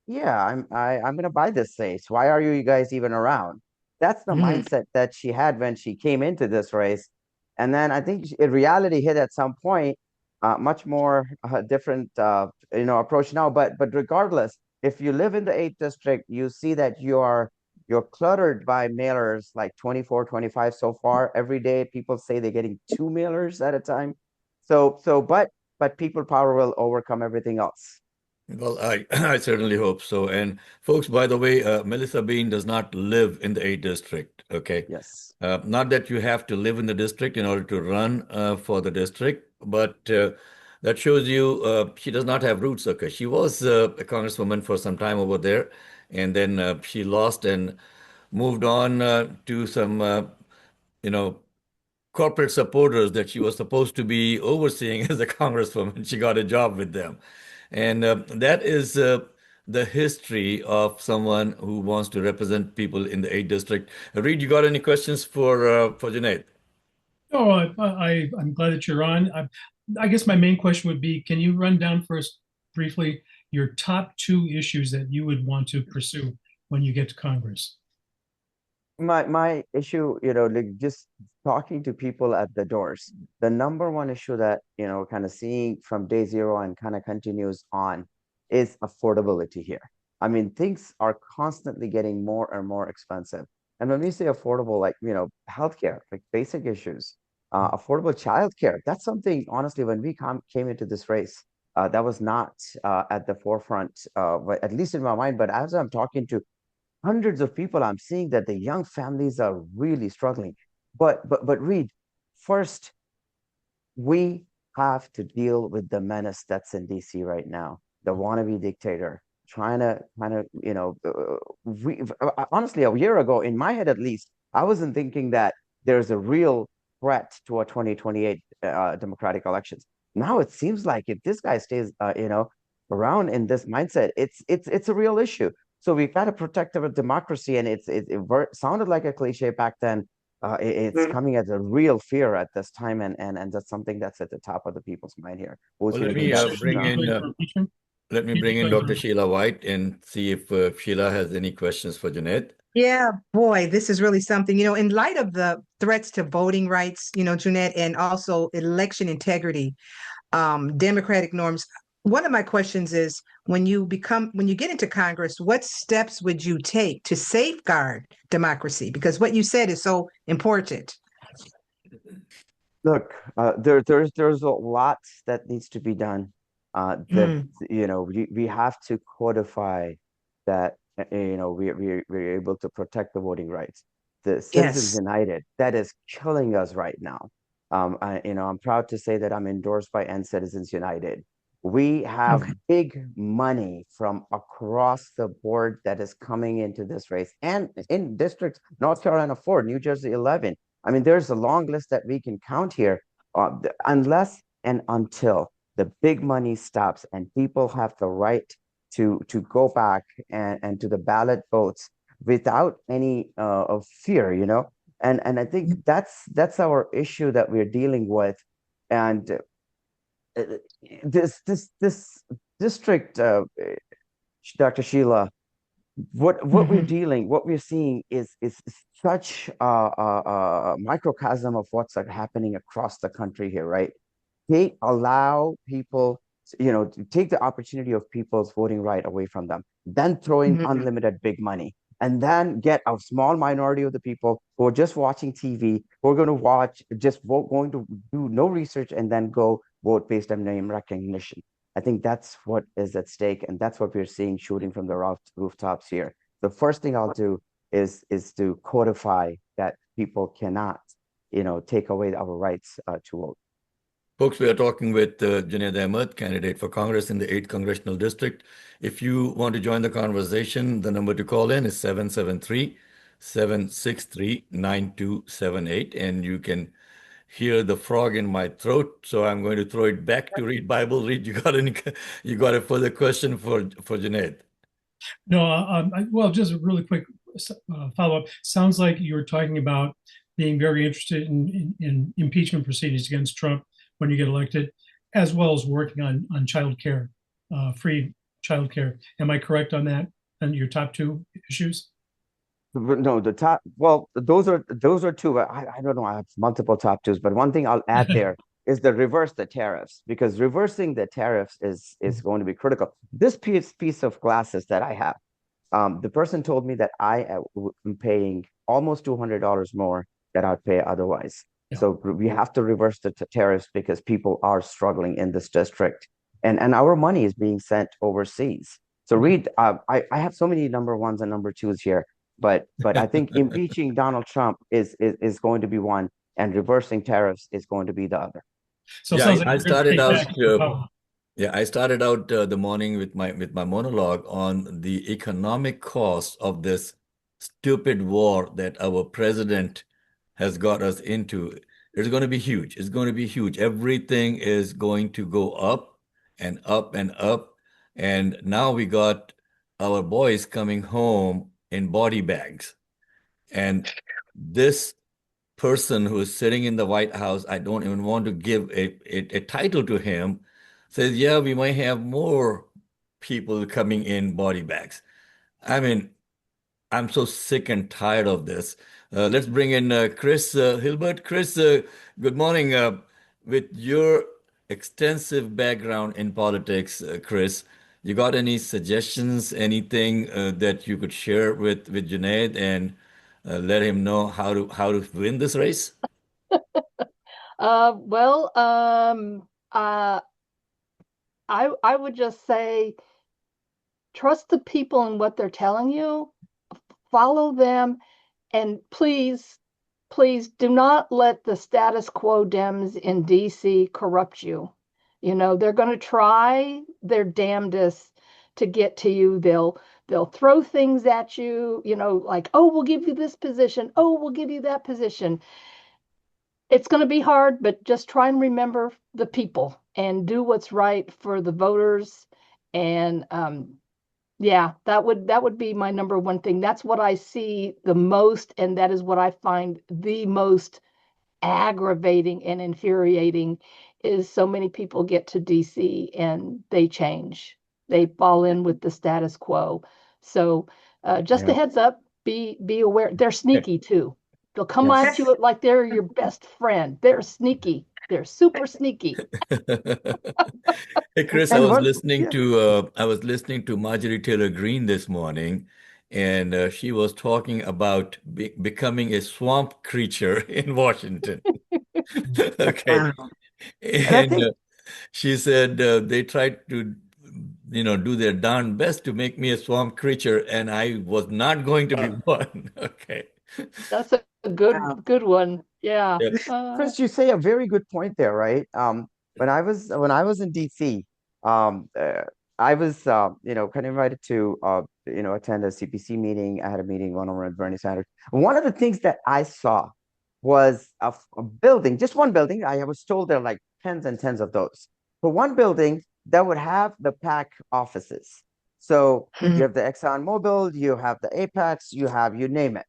yeah, I'm gonna buy this race. Why are you guys even around? That's the mindset that she had when she came into this race. And then I think reality hit at some point, much more different, approach now. But regardless, if you live in the 8th district, you see that you're cluttered by mailers, like 24, 25 so far. Every day, people say they're getting 2 mailers at a time. But people power will overcome everything else. Well, I certainly hope so. And folks, by the way, Melissa Bean does not live in the 8th district. Okay. Yes. Not that you have to live in the district in order to run for the district, but that shows you she does not have roots. Okay. She was a congresswoman for some time over there, and then she lost and moved on to some, you know, corporate supporters that she was supposed to be overseeing as a congresswoman. She got a job with them. And that is the history of someone who wants to represent people in the 8th district. Reed, you got any questions for Junaid? Oh, I'm glad that you're on. I guess my main question would be, can you run down for us briefly your top 2 issues that you would want to pursue when you get to Congress? My issue, like just talking to people at the doors, the number one issue that, kind of seeing from day zero and kind of continues on is affordability here. I mean, things are constantly getting more and more expensive. And when we say affordable, like, healthcare, like basic issues, affordable childcare, that's something, honestly, when we came into this race, that was not at the forefront, at least in my mind. But as I'm talking to hundreds of people, I'm seeing that the young families are really struggling. But Reed, first, we have to deal with the menace that's in DC right now, the wannabe dictator trying to kind of, honestly, a year ago, in my head at least, I wasn't thinking that there's a real threat to a 2028 democratic elections. Now it seems like if this guy stays, around in this mindset, it's a real issue. So we've got to protect our democracy, and it sounded like a cliche back then. It's coming as a real fear at this time, and that's something that's at the top of the people's mind here. Well, let me bring in Dr. Sheila White and see if Sheila has any questions for Junaid. Yeah, boy, this is really something, in light of the threats to voting rights, Junaid, and also election integrity, democratic norms. One of my questions is, when you get into Congress, what steps would you take to safeguard democracy? Because what you said is so important. Look, there's a lot that needs to be done. We have to codify that. We're able to protect the voting rights. The Citizens United, that is killing us right now. I'm proud to say that I'm endorsed by End Citizens United. We have big money from across the board that is coming into this race, and in districts, North Carolina 4, New Jersey 11. I mean, there's a long list that we can count here, unless and until the big money stops and people have the right to go back and to the ballot votes without any of fear, and I think that's our issue that we're dealing with. And this district, Dr. Sheila, what we're seeing is such a microcosm of what's happening across the country here, right? They allow people, to take the opportunity of people's voting right away from them, then throw in unlimited big money, and then get a small minority of the people who are just watching TV, who are going to going to do no research, and then go vote based on name recognition. I think that's what is at stake, and that's what we're seeing shooting from the rooftops here. The first thing I'll do is to codify that people cannot, take away our rights to vote. Folks, we are talking with Junaid Ahmed, candidate for Congress in the 8th Congressional District. If you want to join the conversation, the number to call in is 773-763-9278, and you can hear the frog in my throat. So I'm going to throw it back to Read Bible. Read, you got a further question for Junaid? No, well, just a really quick follow-up. Sounds like you were talking about being very interested in impeachment proceedings against Trump when you get elected, as well as working on child care, free child care. Am I correct on that? And your top two issues? No, those are two. I don't know. I have multiple top twos, but one thing I'll add there is the reverse the tariffs, because reversing the tariffs is going to be critical. This piece of glasses that I have, the person told me that I am paying almost $200 more than I'd pay otherwise. Yeah. So we have to reverse the tariffs because people are struggling in this district, and our money is being sent overseas. So Reed, I have so many number ones and number twos here, but I think impeaching Donald Trump is going to be one, and reversing tariffs is going to be the other. So yeah, like I started out. I started out the morning with my monologue on the economic cost of this stupid war that our president has got us into. It's going to be huge. It's going to be huge. Everything is going to go up and up and up. And now we got our boys coming home in body bags. And this person who is sitting in the White House, I don't even want to give a title to him, says, yeah, we might have more people coming in body bags. I mean, I'm so sick and tired of this. Let's bring in Chris Hilbert. Chris, good morning. With your extensive background in politics, Chris, you got any suggestions, anything that you could share with Junaid and let him know how to win this race? I would just say, trust the people and what they're telling you, follow them, and please do not let the status quo Dems in DC corrupt you. They're going to try their damnedest to get to you. They'll throw things at you, like, oh, we'll give you this position. Oh, we'll give you that position. It's going to be hard, but just try and remember the people and do what's right for the voters. And yeah, that would be my number one thing. That's what I see the most, and that is what I find the most aggravating and infuriating, is so many people get to DC and they change. They fall in with the status quo. So just a heads up, be aware. They're sneaky too. They'll come at you like they're your best friend. They're sneaky. They're super sneaky. Hey, Chris, I was listening to Marjorie Taylor Greene this morning, and she was talking about becoming a swamp creature in Washington. Okay. And she said they tried to, do their darn best to make me a swamp creature, and I was not going to be one. Okay. That's a good one. Yeah. Chris, you say a very good point there, right? When I was in DC, I was kind of invited to attend a CPC meeting. I had a meeting one-on-one with Bernie Sanders. One of the things that I saw was a building, just one building. I was told there are like tens and tens of those. But one building that would have the PAC offices. So you have the ExxonMobil, you have the Apex, you name it.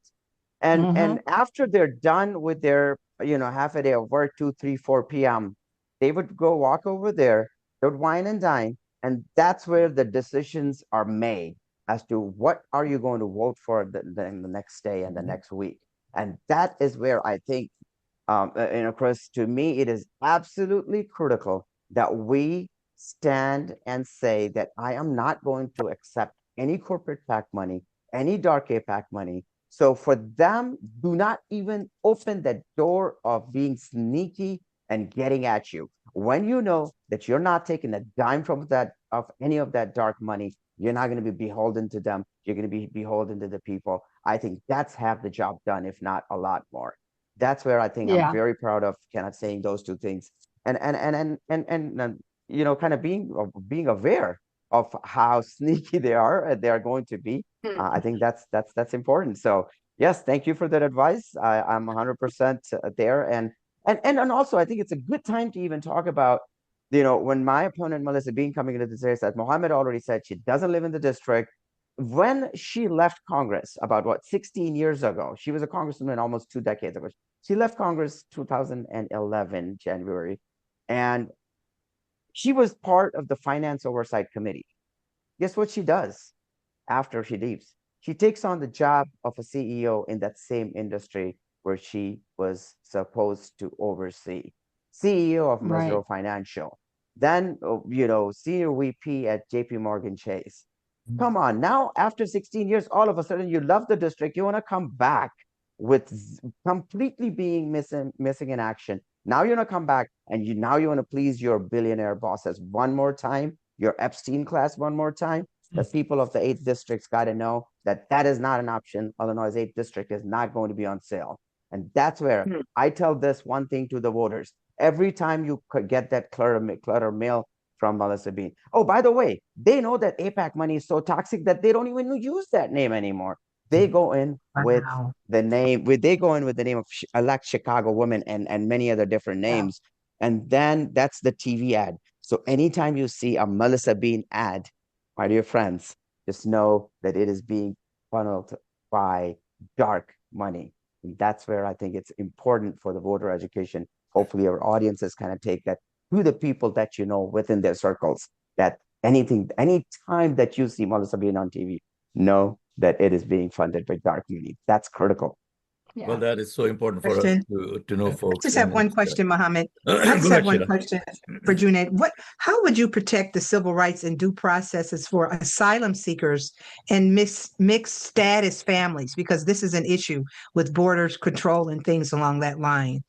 And after they're done with their half a day of work, 2, 3, 4 p.m., they would go walk over there, they would wine and dine, and that's where the decisions are made as to what are you going to vote for the next day and the next week. And that is where I think, Chris, to me, it is absolutely critical that we stand and say that I am not going to accept any corporate PAC money, any dark APAC money. So for them, do not even open the door of being sneaky and getting at you. When you know that you're not taking a dime from that of any of that dark money, you're not going to be beholden to them. You're going to be beholden to the people. I think that's half the job done, if not a lot more. That's where I think I'm Yeah. very proud of kind of saying those two things, and you know, kind of being aware of how sneaky they are going to be. I think that's important. So yes, thank you for that advice. I'm 100% there, and also I think it's a good time to even talk about, you know, when my opponent Melissa Bean coming into this race, as Mohammed already said, she doesn't live in the district. When she left Congress about what 16 years ago, she was a congresswoman almost 2 decades ago. She left Congress 2011 January, and she was part of the Finance Oversight Committee. Guess what she does after she leaves? She takes on the job of a CEO in that same industry where she was supposed to oversee. CEO of Right. Mizro Financial, then you know, senior VP at JP Morgan Chase. Come on, now after 16 years, all of a sudden you love the district, you want to come back with completely being missing in action. Now you want to come back and you want to please your billionaire bosses one more time, your Epstein class one more time. The people of the 8th district's got to know that that is not an option. Illinois' 8th district is not going to be on sale. And that's where I tell this one thing to the voters. Every time you could get that clutter mail from Melissa Bean. Oh, by the way, they know that APAC money is so toxic that they don't even use that name anymore. They go in with Wow. the name, they go in with the name of elect Chicago woman and many other different names. And then that's the TV ad. So anytime you see a Melissa Bean ad, my dear friends, just know that it is being funneled by dark money. And that's where I think it's important for the voter education. Hopefully our audiences kind of take that to the people that you know within their circles, that any time that you see Melissa Bean on TV, know that it is being funded by dark money. That's critical. Well, Yeah. that is so important for us Question. to know, I folks. just have And one it's, question, Mohammed. go I just have ahead, one Sheila. question for Junaid. How would you protect the civil rights and due processes for asylum seekers and mixed status families? Because this is an issue with borders control and things along that line.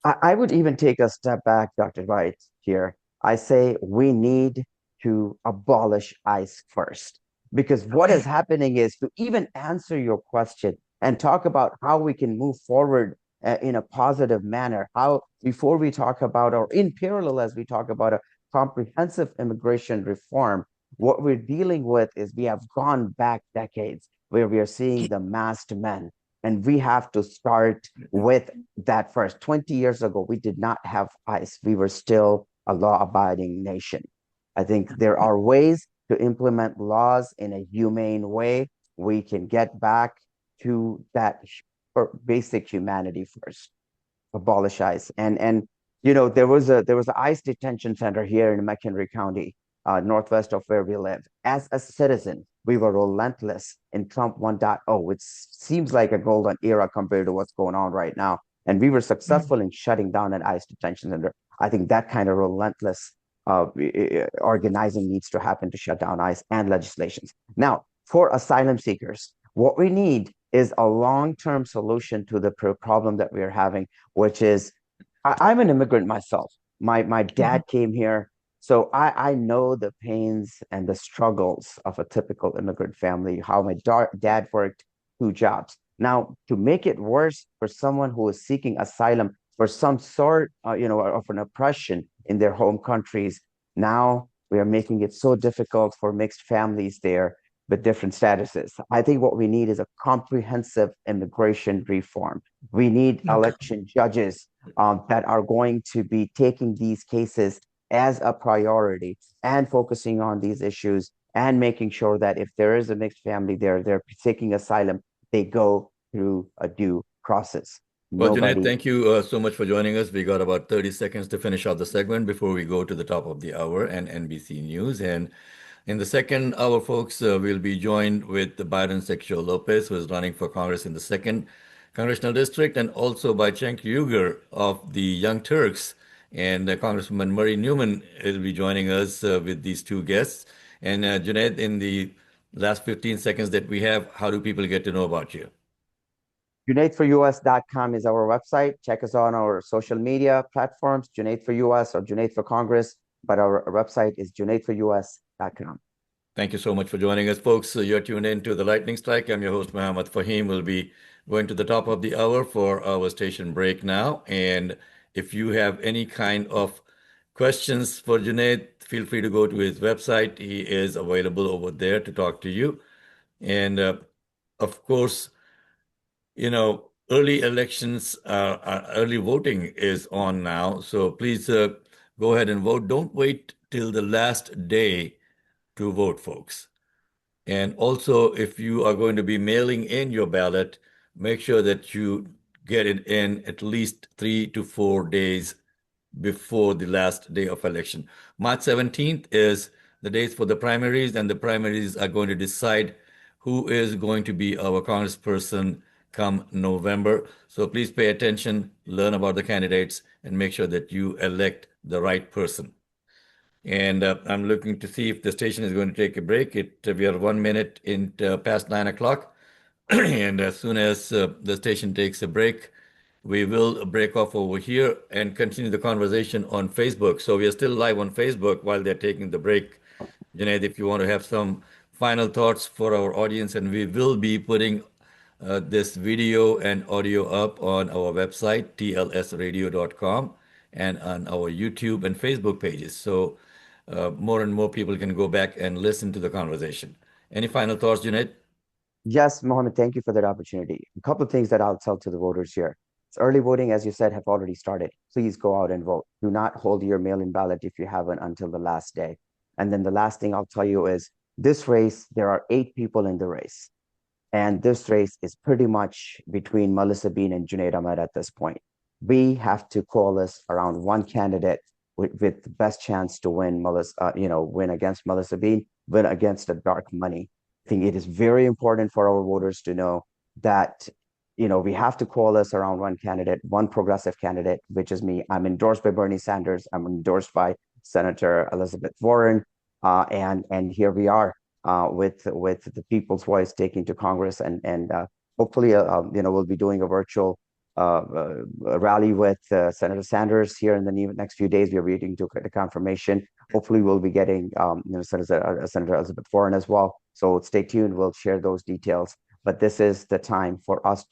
I would even take a step back, Dr. White, here. I say we need to abolish ICE first, because what is happening is, to even answer your question and talk about how we can move forward in a positive manner, how before we talk about, or in parallel as we talk about a comprehensive immigration reform, what we're dealing with is we have gone back decades where we are seeing the masked men. And we have to start with that first. 20 years ago, we did not have ICE. We were still a law-abiding nation. I think there are ways to implement laws in a humane way. We can get back to that basic humanity first. Abolish ICE. And you know, there was an ICE detention center here in McHenry County, northwest of where we live. As a citizen, we were relentless in Trump 1.0, which seems like a golden era compared to what's going on right now. And we were successful in shutting down an ICE detention center. I think that kind of relentless organizing needs to happen to shut down ICE and legislations. Now, for asylum seekers, what we need is a long-term solution to the problem that we're having, which is, I'm an immigrant myself. My dad came here. So I know the pains and the struggles of a typical immigrant family, how my dad worked 2 jobs. Now, to make it worse for someone who is seeking asylum for some sort of an oppression in their home countries, now we are making it so difficult for mixed families there with different statuses. I think what we need is a comprehensive immigration reform. We need election judges that are going to be taking these cases as a priority and focusing on these issues and making sure that if there is a mixed family there, they're seeking asylum, they go through a due process. Well, Junaid, thank you so much for joining us. We got about 30 seconds to finish out the segment before we go to the top of the hour and NBC News. And in the second hour, folks, we'll be joined with Byron Sexto Lopez, who is running for Congress in the 2nd Congressional District, and also by Cenk Uygur of the Young Turks. And Congresswoman Marie Newman will be joining us with these 2 guests. And Junaid, in the last 15 seconds that we have, how do people get to know about you? JunaidForUS.com is our website. Check us on our social media platforms, Junaid for US or Junaid for Congress, but our website is JunaidForUS.com. Thank you so much for joining us, folks. You're tuned in to the Lightning Strike. I'm your host, Muhammad Fahim. We'll be going to the top of the hour for our station break now. And if you have any kind of questions for Junaid, feel free to go to his website. He is available over there to talk to you. And of course, early elections, early voting is on now. So please go ahead and vote. Don't wait till the last day to vote, folks. And also, if you are going to be mailing in your ballot, make sure that you get it in at least 3 to 4 days before the last day of election. March 17th is the dates for the primaries, and the primaries are going to decide who is going to be our congressperson come November. So please pay attention, learn about the candidates, and make sure that you elect the right person. And I'm looking to see if the station is going to take a break. We are 1 minute past 9 o'clock. And as soon as the station takes a break, we will break off over here and continue the conversation on Facebook. So we are still live on Facebook while they're taking the break. Junaid, if you want to have some final thoughts for our audience, and we will be putting this video and audio up on our website, tlsradio.com, and on our YouTube and Facebook pages. So more and more people can go back and listen to the conversation. Any final thoughts, Junaid? Yes, Mohammed, thank you for that opportunity. A couple of things that I'll tell to the voters here. It's early voting, as you said, have already started. Please go out and vote. Do not hold your mail-in ballot if you haven't until the last day. And then the last thing I'll tell you is this race, there are 8 people in the race. And this race is pretty much between Mullah Sabin and Junaid Ahmed at this point. We have to coalesce around one candidate with the best chance to win win against Mullah Sabin, win against the dark money. I think it is very important for our voters to know that, we have to coalesce around one candidate, one progressive candidate, which is me. I'm endorsed by Bernie Sanders. I'm endorsed by Senator Elizabeth Warren. And here we are with the people's voice taking to Congress. And hopefully, we'll be doing a virtual rally with Senator Sanders here in the next few days. We are waiting to get a confirmation. Hopefully, we'll be getting Senator Elizabeth Warren as well. So stay tuned. We'll share those details. But this is the time for us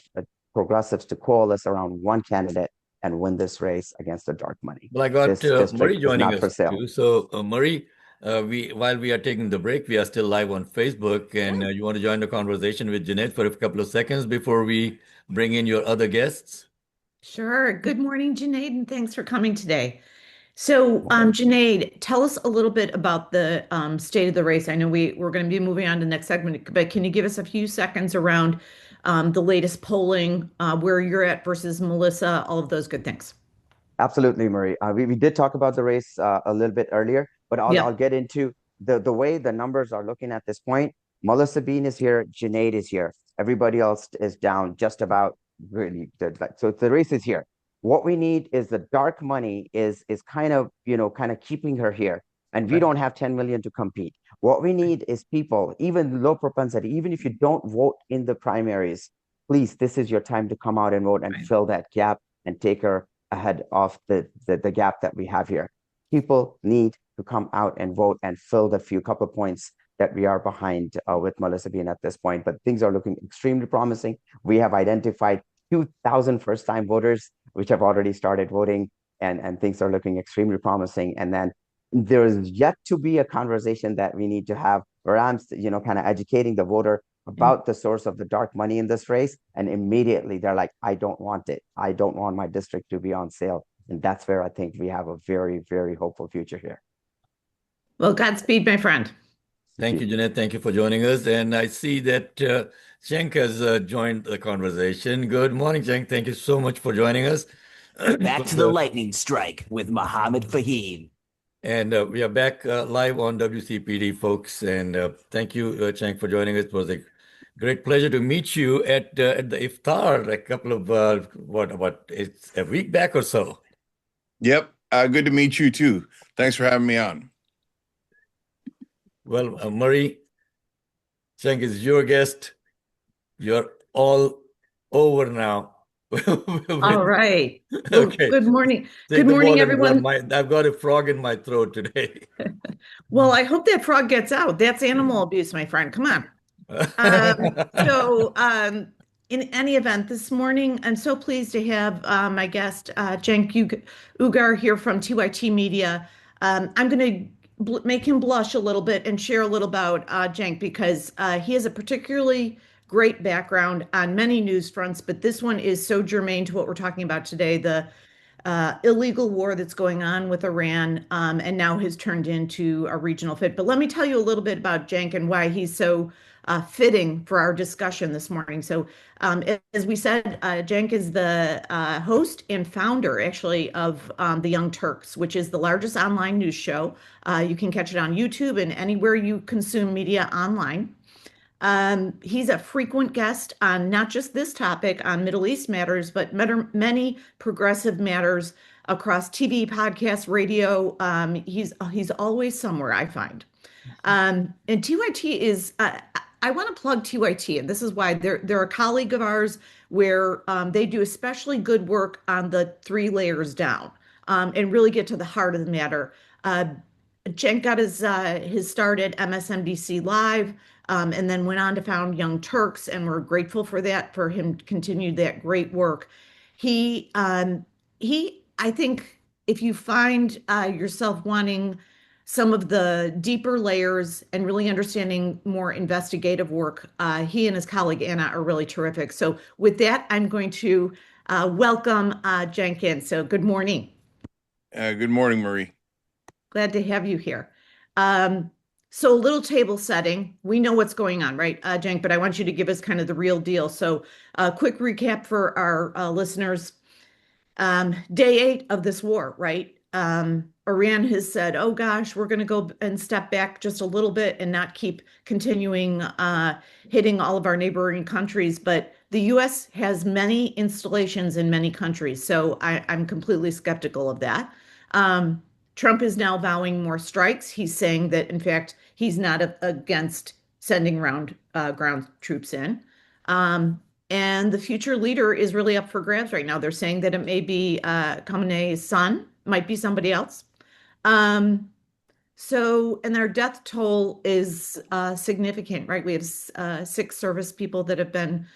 progressives to coalesce around one candidate and win this race against the dark money. Well, I got Murray joining us too. So Murray, while we are taking the break, we are still live on Facebook, and you want to join the conversation with Junaid for a couple of seconds before we bring in your other guests? Sure. Good morning, Junaid, and thanks for coming today. So, Junaid, tell us a little bit about the state of the race. I know we're going to be moving on to the next segment, but can you give us a few seconds around the latest polling, where you're at versus Melissa, all of those good things? Absolutely, Marie. We did talk about the race a little bit earlier, but I'll get into the way the numbers are looking at this point. Mullah Sabin is here, Junaid is here. Everybody else is down just about really. So the race is here. What we need is the dark money is kind of keeping her here. And we don't have 10 million to compete. What we need is people, even low propensity, even if you don't vote in the primaries, please, this is your time to come out and vote and fill that gap and take her ahead of the gap that we have here. People need to come out and vote and fill the couple of points that we are behind with Mullah Sabin at this point. But things are looking extremely promising. We have identified 2,000 first-time voters, which have already started voting, and things are looking extremely promising. And then there is yet to be a conversation that we need to have where I'm, kind of educating the voter about the source of the dark money in this race. And immediately they're like, I don't want it. I don't want my district to be on sale. And that's where I think we have a very, very hopeful future here. Well, Godspeed, my friend. Thank you, Junaid. Thank you for joining us. And I see that Cenk has joined the conversation. Good morning, Cenk. Thank you so much for joining us. Back to the Lightning Strike with Muhammad Fahim. And we are back live on WCPD, folks. And thank you, Cenk, for joining us. It was a great pleasure to meet you at the iftar a couple of, it's a week back or so. Yep. Good to meet you, too. Thanks for having me on. Well, Murray, Cenk is your guest. You're all Over now. All right. Well, Okay. good morning. Take Good the morning, ball and run. everyone. I've got a frog in my throat today. Well, I hope that frog gets out. That's animal abuse, my friend. Come on. In any event, this morning, I'm so pleased to have my guest, Cenk Uygur, here from TYT Media. I'm going to make him blush a little bit and share a little about Cenk because he has a particularly great background on many news fronts, but this one is so germane to what we're talking about today, the illegal war that's going on with Iran, and now has turned into a regional fit. But let me tell you a little bit about Cenk and why he's so fitting for our discussion this morning. So, as we said, Cenk is the host and founder, actually, of The Young Turks, which is the largest online news show. You can catch it on YouTube and anywhere you consume media online. He's a frequent guest on not just this topic on Middle East matters, but many progressive matters across TV, podcasts, radio. He's always somewhere, I find. And TYT is, I want to plug TYT, and this is why they're a colleague of ours where they do especially good work on the 3 layers down and really get to the heart of the matter. Cenk got his start at MSNBC Live, and then went on to found Young Turks, and we're grateful for that, for him to continue that great work. I think if you find yourself wanting some of the deeper layers and really understanding more investigative work, he and his colleague Anna are really terrific. So with that, I'm going to welcome Cenk in. So good morning. Good morning, Marie. Glad to have you here. So a little table setting. We know what's going on, right, Cenk? But I want you to give us kind of the real deal. So a quick recap for our listeners. Day 8 of this war, right? Iran has said, oh gosh, we're going to go and step back just a little bit and not keep continuing hitting all of our neighboring countries. But the U.S. has many installations in many countries. So I'm completely skeptical of that. Trump is now vowing more strikes. He's saying that, in fact, he's not against sending ground troops in. And the future leader is really up for grabs right now. They're saying that it may be Khamenei's son, might be somebody else. And their death toll is significant, right? We have 6 service people that have been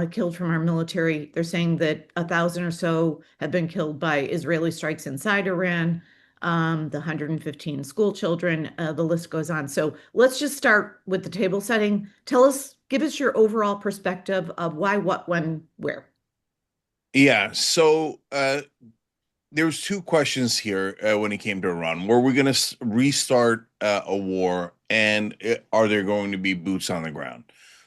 killed from our military. They're saying that 1,000 or so have been killed by Israeli strikes inside Iran. The 115 school children, the list goes on. So let's just start with the table setting. Give us your overall perspective of why, what, when, where. Yeah, so there's 2 questions here when it came to Iran. Were we going to restart a war, and are there going to be boots on the ground?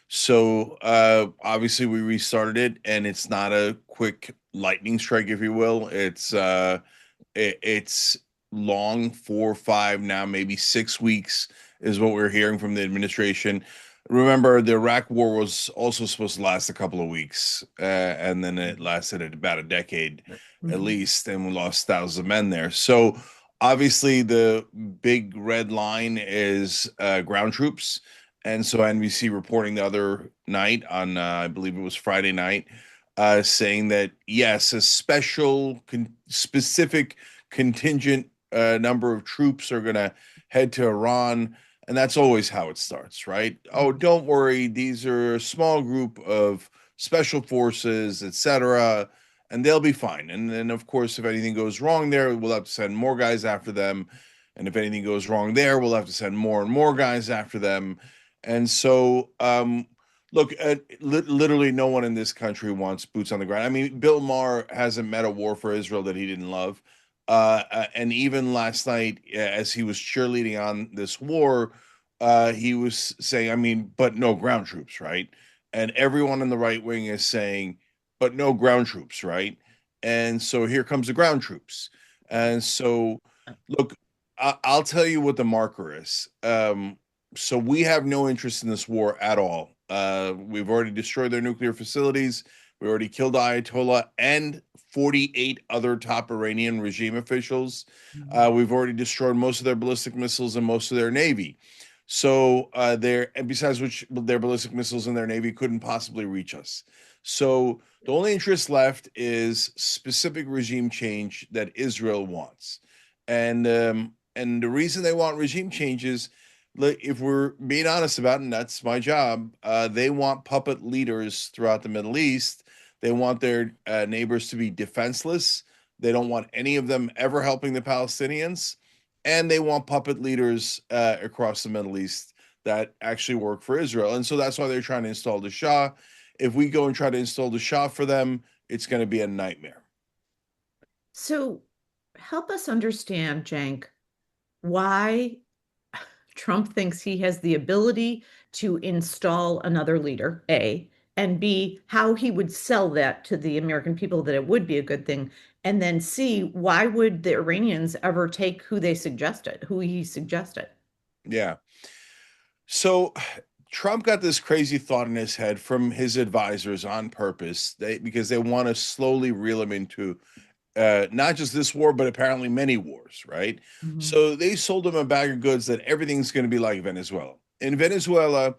So obviously we restarted it, and it's not a quick lightning strike, if you will. It's long, 4, 5, now maybe 6 weeks is what we're hearing from the administration. Remember, the Iraq war was also supposed to last a couple of weeks, and then it lasted about a decade at least, and we lost thousands of men there. So obviously the big red line is ground troops. And so NBC reporting the other night on, I believe it was Friday night, saying that, yes, a specific contingent number of troops are going to head to Iran. And that's always how it starts, right? Oh, don't worry. These are a small group of special forces, etc., and they'll be fine. And then, of course, if anything goes wrong there, we'll have to send more guys after them. And if anything goes wrong there, we'll have to send more and more guys after them. And so, look, literally no one in this country wants boots on the ground. I mean, Bill Maher hasn't met a war for Israel that he didn't love. And even last night, as he was cheerleading on this war, he was saying, I mean, but no ground troops, right? And everyone in the right wing is saying, but no ground troops, right? And so here comes the ground troops. And so, look, I'll tell you what the marker is. So we have no interest in this war at all. We've already destroyed their nuclear facilities. We already killed the Ayatollah and 48 other top Iranian regime officials. We've already destroyed most of their ballistic missiles and most of their navy. So and besides which, their ballistic missiles and their navy couldn't possibly reach us. So the only interest left is specific regime change that Israel wants. And the reason they want regime change is, if we're being honest about it, and that's my job, they want puppet leaders throughout the Middle East. They want their neighbors to be defenseless. They don't want any of them ever helping the Palestinians. And they want puppet leaders across the Middle East that actually work for Israel. And so that's why they're trying to install the Shah. If we go and try to install the Shah for them, it's going to be a nightmare. So help us understand, Cenk, why Trump thinks he has the ability to install another leader, A, and B, how he would sell that to the American people that it would be a good thing. And then C, why would the Iranians ever take who he suggested? Yeah. So Trump got this crazy thought in his head from his advisors on purpose, because they want to slowly reel him into not just this war, but apparently many wars, right? Mhm. So they sold him a bag of goods that everything's going to be like Venezuela. In Venezuela,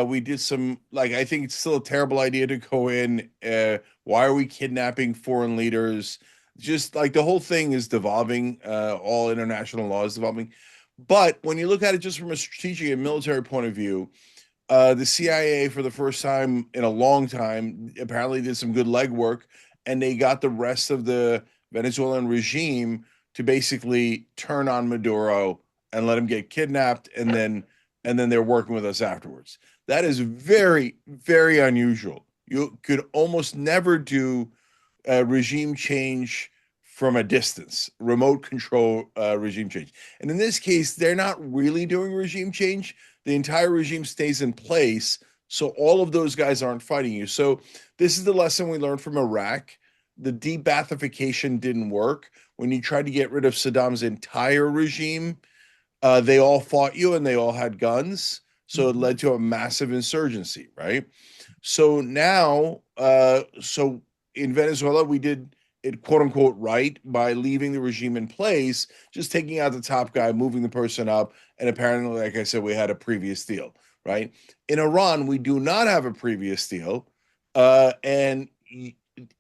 we did some, I think it's still a terrible idea to go in. Why are we kidnapping foreign leaders? Just like the whole thing is devolving, all international law is devolving. But when you look at it just from a strategic and military point of view, the CIA, for the first time in a long time, apparently did some good legwork, and they got the rest of the Venezuelan regime to basically turn on Maduro and let him get kidnapped, and then they're working with us afterwards. That is very, very unusual. You could almost never do regime change from a distance, remote control regime change. And in this case, they're not really doing regime change. The entire regime stays in place, so all of those guys aren't fighting you. So this is the lesson we learned from Iraq. The de-Baathification didn't work. When you tried to get rid of Saddam's entire regime, they all fought you and they all had guns. So it led to a massive insurgency, right? So now, so in Venezuela, we did it, quote unquote, right by leaving the regime in place, just taking out the top guy, moving the person up. And apparently, like I said, we had a previous deal, right? In Iran, we do not have a previous deal. And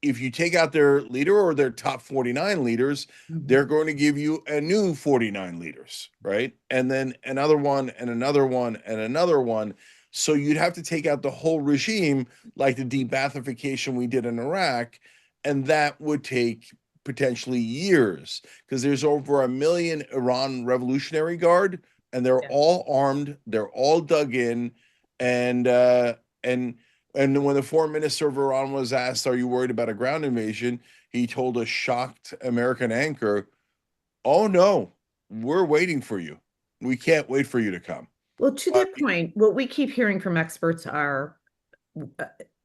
if you take out their leader or their top 49 leaders, they're going to give you a new 49 leaders, right? And then another one and another one and another one. So you'd have to take out the whole regime, like the de-Baathification we did in Iraq, and that would take potentially years, because there's over 1 million Iran Revolutionary Guard, and they're all armed, they're all dug in, and when the foreign minister of Iran was asked, "Are you worried about a ground invasion?" he told a shocked American anchor, "Oh no, we're waiting for you. We can't wait for you to come." Well, to that point, what we keep hearing from experts are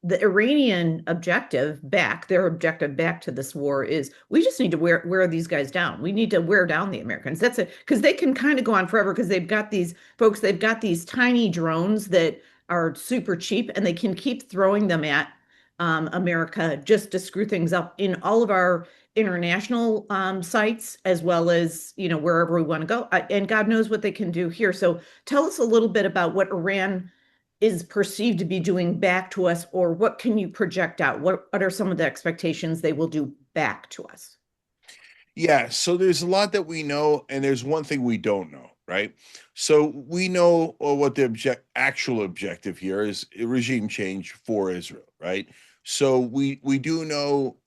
the Iranian objective back to this war is, we just need to wear these guys down. We need to wear down the Americans. That's it, because they can kind of go on forever, because they've got these tiny drones that are super cheap, and they can keep throwing them at America just to screw things up in all of our international sites, as well as, wherever we want to go. And God knows what they can do here. So tell us a little bit about what Iran is perceived to be doing back to us, or what can you project out? What are some of the expectations they will do back to us? Yeah, so there's a lot that we know, and there's one thing we don't know, right? So we know what the actual objective here is: regime change for Israel, right? So we do know,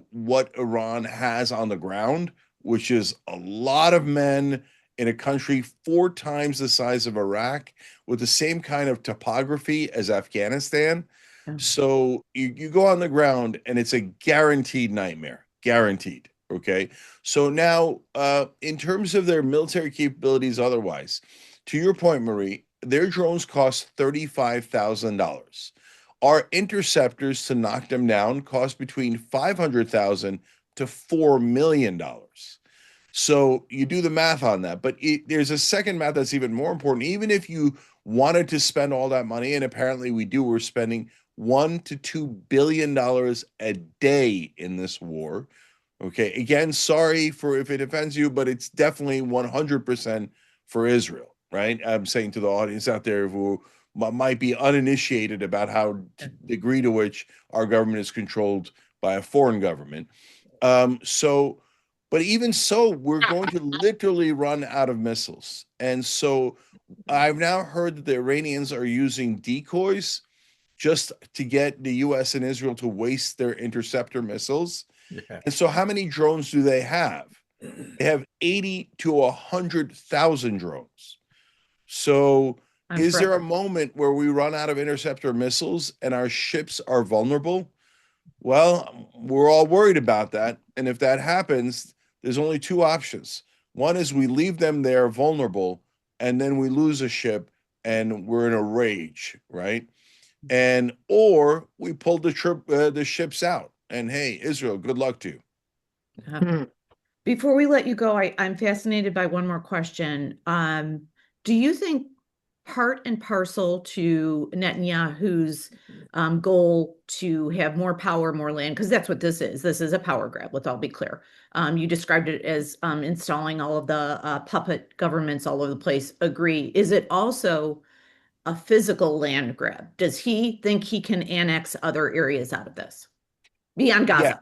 what Iran has on the ground, which is a lot of men in a country 4 times the size of Iraq, with the same kind of topography as Afghanistan. So you go on the ground and it's a guaranteed nightmare, guaranteed. Okay. So now, in terms of their military capabilities, otherwise, to your point, Marie, their drones cost $35,000. Our interceptors to knock them down cost between $500,000 to $4 million. So you do the math on that, but there's a second math that's even more important. Even if you wanted to spend all that money, and apparently we do, we're spending $1 to $2 billion a day in this war. Okay, again, sorry for if it offends you, but it's definitely 100% for Israel, right? I'm saying to the audience out there who might be uninitiated about how degree to which our government is controlled by a foreign government. But even so, we're going to literally run out of missiles. And so I've now heard that the Iranians are using decoys just to get the US and Israel to waste their interceptor missiles. Yeah. And so how many drones do they have? They have 80 to 100,000 drones. So is there a moment where we run out of interceptor missiles and our ships are vulnerable? Well, we're all worried about that. And if that happens, there's only two options. One is we leave them there vulnerable, and then we lose a ship and we're in a rage, right? Or we pull the ships out. And hey, Israel, good luck to you. Before we let you go, I'm fascinated by one more question. Do you think part and parcel to Netanyahu's goal to have more power, more land, because that's what this is a power grab, let's all be clear. You described it as installing all of the puppet governments all over the place. Agree. Is it also a physical land grab? Does he think he can annex other areas out of this beyond Gaza? Yeah.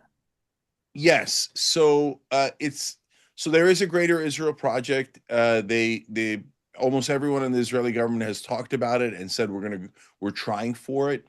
Yes. So there is a Greater Israel Project. They almost everyone in the Israeli government has talked about it and said we're trying for it.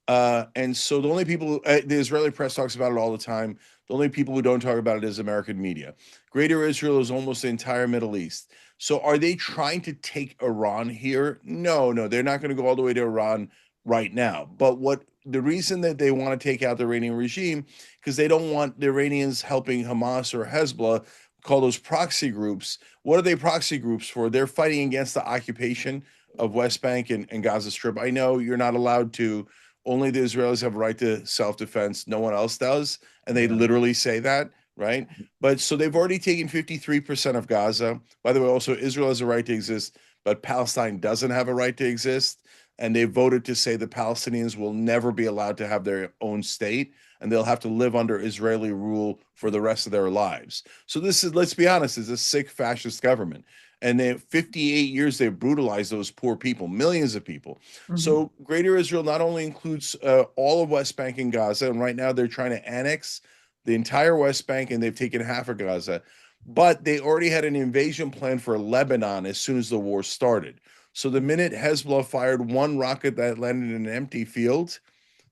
And so the only people the Israeli press talks about it all the time. The only people who don't talk about it is American media. Greater Israel is almost the entire Middle East. So are they trying to take Iran here? No, they're not going to go all the way to Iran right now. But the reason that they want to take out the Iranian regime, because they don't want the Iranians helping Hamas or Hezbollah, call those proxy groups. What are they proxy groups for? They're fighting against the occupation of West Bank and Gaza Strip. I know you're not allowed to, only the Israelis have a right to self-defense. No one else does. And they literally say that, right? But so they've already taken 53% of Gaza. By the way, also Israel has a right to exist, but Palestine doesn't have a right to exist. And they voted to say the Palestinians will never be allowed to have their own state, and they'll have to live under Israeli rule for the rest of their lives. So this is, let's be honest, is a sick fascist government. And they 58 years, they've brutalized those poor people, millions of people. So Greater Israel not only includes all of West Bank and Gaza, and right now they're trying to annex the entire West Bank, and they've taken half of Gaza, but they already had an invasion plan for Lebanon as soon as the war started. So the minute Hezbollah fired one rocket that landed in an empty field,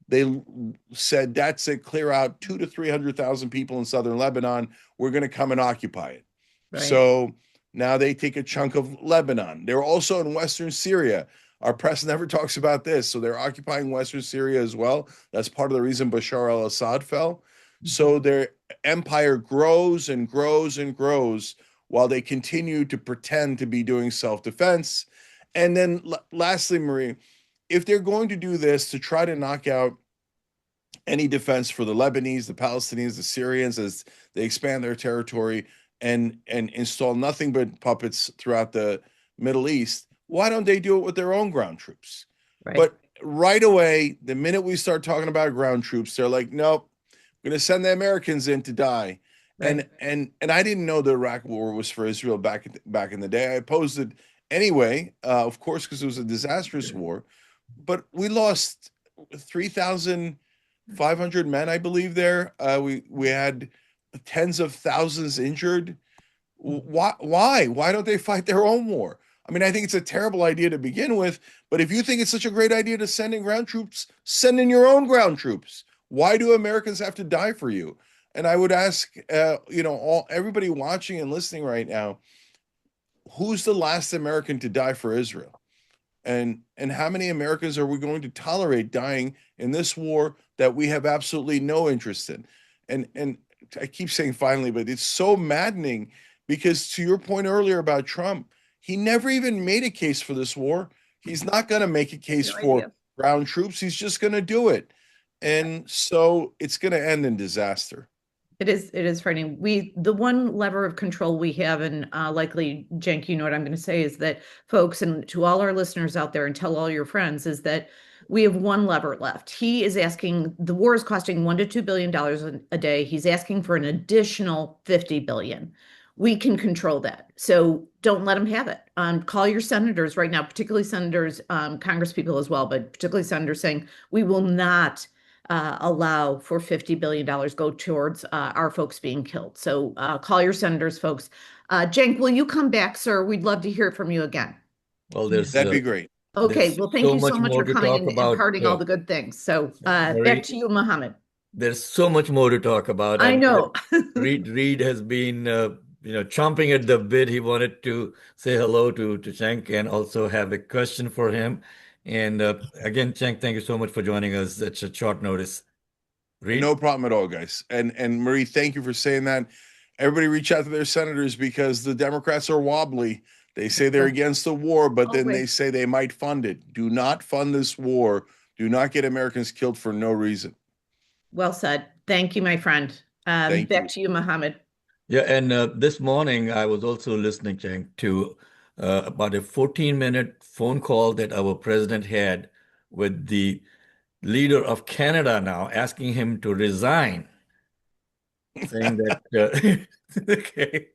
they said, that's it, clear out 200,000 to 300,000 people in southern Lebanon. We're going to come and occupy it. Right. So now they take a chunk of Lebanon. They're also in Western Syria. Our press never talks about this. So they're occupying Western Syria as well. That's part of the reason Bashar al-Assad fell. So their empire grows and grows and grows while they continue to pretend to be doing self-defense. And then lastly, Marie, if they're going to do this to try to knock out any defense for the Lebanese, the Palestinians, the Syrians, as they expand their territory and install nothing but puppets throughout the Middle East, why don't they do it with their own ground troops? Right. But right away, the minute we start talking about ground troops, they're like, nope, we're going to send the Americans in to die. Right. And I didn't know the Iraq War was for Israel back in the day. I opposed it anyway, of course, because it was a disastrous war, but we lost 3,500 men, I believe there. We had tens of thousands injured. Why don't they fight their own war? I mean, I think it's a terrible idea to begin with, but if you think it's such a great idea to send in ground troops, send in your own ground troops. Why do Americans have to die for you? And I would ask, everybody watching and listening right now, who's the last American to die for Israel? And how many Americans are we going to tolerate dying in this war that we have absolutely no interest in? And I keep saying finally, but it's so maddening because to your point earlier about Trump, he never even made a case for this war. He's not going to make a case for ground troops. He's just going to do it. And so it's going to end in disaster. It is frightening. The one lever of control we have, and likely, Cenk, you know what I'm going to say, is that, folks, and to all our listeners out there, and tell all your friends, is that we have one lever left. He is asking, the war is costing $1 to $2 billion a day. He's asking for an additional $50 billion. we can control that. So don't let them have it. Call your senators right now, particularly senators, Congress people as well, but particularly senators saying we will not allow for $50 billion go towards our folks being killed. So call your senators, folks. Cenk, will you come back, sir? We'd love to hear from you again. Well, That'd be great. Okay, there's well, thank so you so much much more for to coming talk and about. imparting all the good things. So Marie, back to you, Mohammed. there's so much more to talk about. I know. Reed has been, chomping at the bit. He wanted to say hello to Cenk and also have a question for him. And again, Cenk, thank you so much for joining us at such short notice. Reed? No problem at all, guys. And Marie, thank you for saying that. Everybody reach out to their senators because the Democrats are wobbly. They say they're against the war, but then they say they might fund it. Do not fund this war. Do not get Americans killed for no reason. Well said. Thank you, my friend. Thank Back you. to you, Mohammed. Yeah, and this morning I was also listening, Cenk, to about a 14-minute phone call that our president had with the leader of Canada now, asking him to resign, saying that, okay.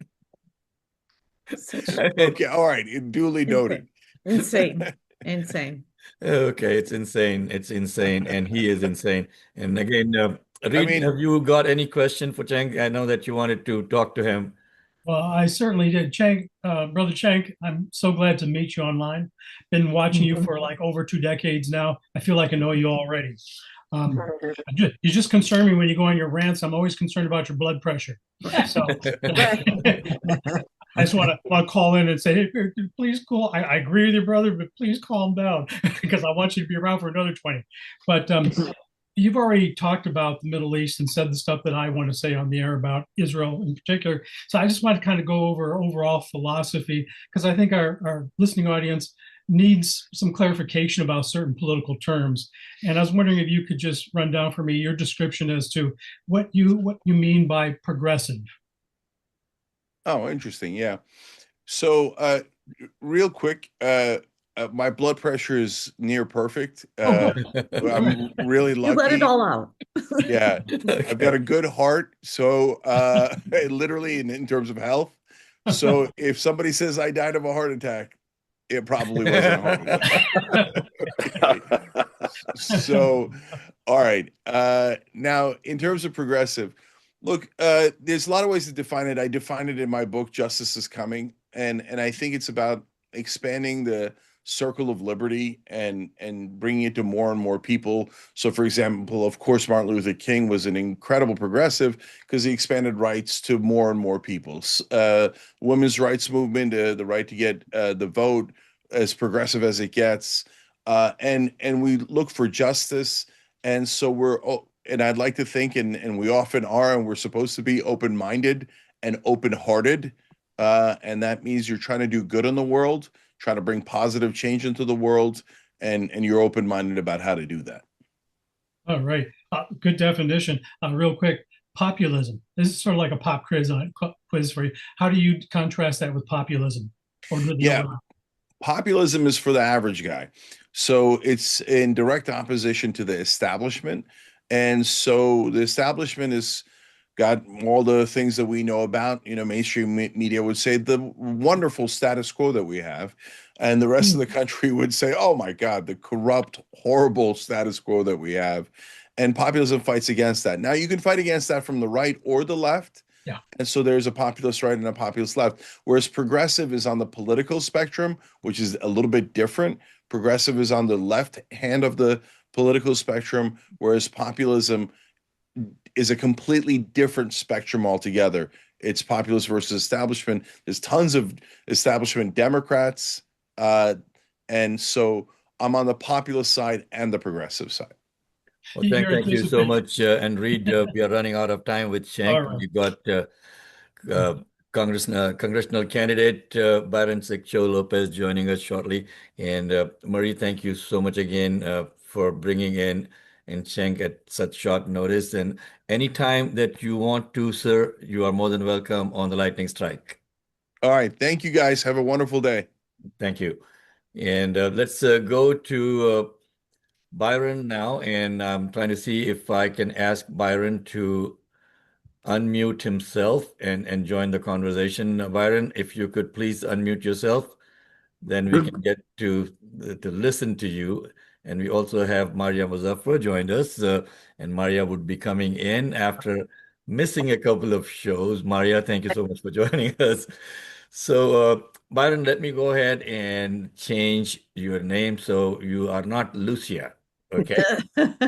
Okay, all right. Duly noted. Insane. Insane. Okay, it's insane. It's insane, and he is insane. And again, Reed, mean- have you got any question for Cenk? I know that you wanted to talk to him. Well, I certainly did. Brother Cenk, I'm so glad to meet you online. Been watching you for like over 2 decades now. I feel like I know you already. You just concern me when you go on your rants. I'm always concerned about your blood pressure. So I just want to call in and say, hey, please cool. I agree with your brother, but please calm down because I want you to be around for another 20. But you've already talked about the Middle East and said the stuff that I want to say on the air about Israel in particular. So I just want to kind of go over overall philosophy because I think our listening audience needs some clarification about certain political terms. And I was wondering if you could just run down for me your description as to what you mean by progressive. Oh, interesting. Yeah. So, real quick, my blood pressure is near perfect. I'm really lucky. You let it all out. Yeah, I've got a good heart. So, literally in terms of health. So, if somebody says I died of a heart attack, it probably wasn't a heart attack. So, all right. Now, in terms of progressive, look, there's a lot of ways to define it. I define it in my book, Justice is Coming, and I think it's about expanding the circle of liberty and bringing it to more and more people. So, for example, of course, Martin Luther King was an incredible progressive because he expanded rights to more and more people. Women's rights movement, the right to get the vote, as progressive as it gets, and we look for justice, and so and I'd like to think, and we often are, and we're supposed to be open-minded and open-hearted, and that means you're trying to do good in the world, trying to bring positive change into the world, and you're open-minded about how to do that. All right. Good definition. Real quick, populism. This is sort of like a pop quiz for you. How do you contrast that with populism? Populism is for the average guy. So it's in direct opposition to the establishment. And so the establishment has got all the things that we know about. Mainstream media would say the wonderful status quo that we have. And the rest of the country would say, oh my God, the corrupt, horrible status quo that we have. And populism fights against that. Now, you can fight against that from the right or the left. Yeah. And so there's a populist right and a populist left, whereas progressive is on the political spectrum, which is a little bit different. Progressive is on the left hand of the political spectrum, whereas populism is a completely different spectrum altogether. It's populist versus establishment. There's tons of establishment Democrats. And so I'm on the populist side and the progressive side. Well, thank you so much. And Reed, we are running out of time with Cenk. Right. We've got congressional candidate Byron Siccho Lopez joining us shortly. And Marie, thank you so much again for bringing in Cenk at such short notice. And anytime that you want to, sir, you are more than welcome on the Lightning Strike. All right. Thank you, guys. Have a wonderful day. Thank you. And let's go to Byron now, and I'm trying to see if I can ask Byron to unmute himself and join the conversation. Byron, if you could please unmute yourself, then we can get to listen to you. And we also have Maria Muzaffar joined us, and Maria would be coming in after missing a couple of shows. Maria, thank you so much for joining us. So, Byron, let me go ahead and change your name so you are not Lucia. Okay.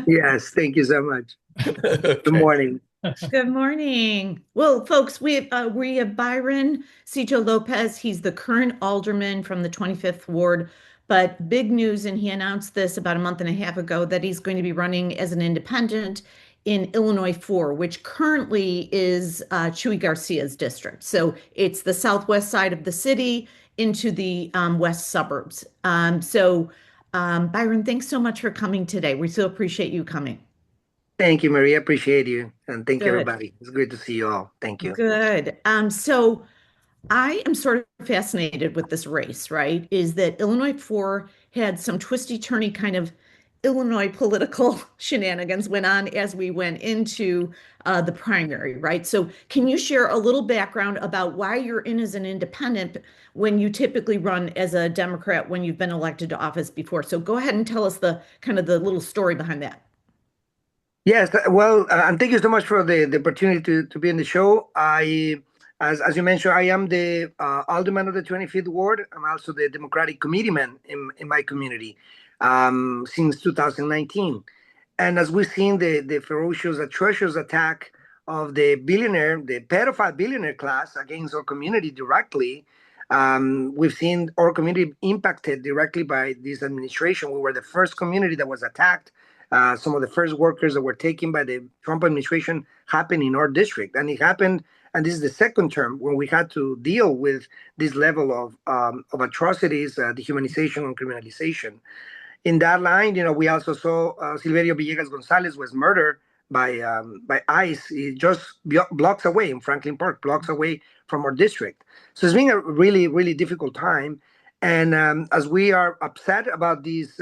Yes, thank you so much. Okay. Good morning. Good morning. Well, folks, we have Byron Cicho Lopez. He's the current alderman from the 25th Ward. But big news, and he announced this about a month and a half ago, that he's going to be running as an independent in Illinois 4, which currently is Chuy Garcia's district. So it's the southwest side of the city into the west suburbs. Byron, thanks so much for coming today. We so appreciate you coming. Thank you, Maria. Appreciate you. And thank you, Good. everybody. It's great to see you all. Thank you. Good. So I am sort of fascinated with this race, right? Is that Illinois 4 had some twisty-turny kind of Illinois political shenanigans went on as we went into the primary, right? So can you share a little background about why you're in as an independent when you typically run as a Democrat when you've been elected to office before? So go ahead and tell us the kind of the little story behind that. Yes, well, and thank you so much for the opportunity to be in the show. As you mentioned, I am the alderman of the 25th Ward. I'm also the Democratic committeeman in my community since 2019. And as we've seen the ferocious, atrocious attack of the pedophile billionaire class against our community directly, we've seen our community impacted directly by this administration. We were the first community that was attacked. Some of the first workers that were taken by the Trump administration happened in our district. And it happened, and this is the second term when we had to deal with this level of atrocities, dehumanization and criminalization. In that line, we also saw Silverio Villegas Gonzalez was murdered by ICE just blocks away in Franklin Park, blocks away from our district. So it's been a really, really difficult time. And as we are upset about these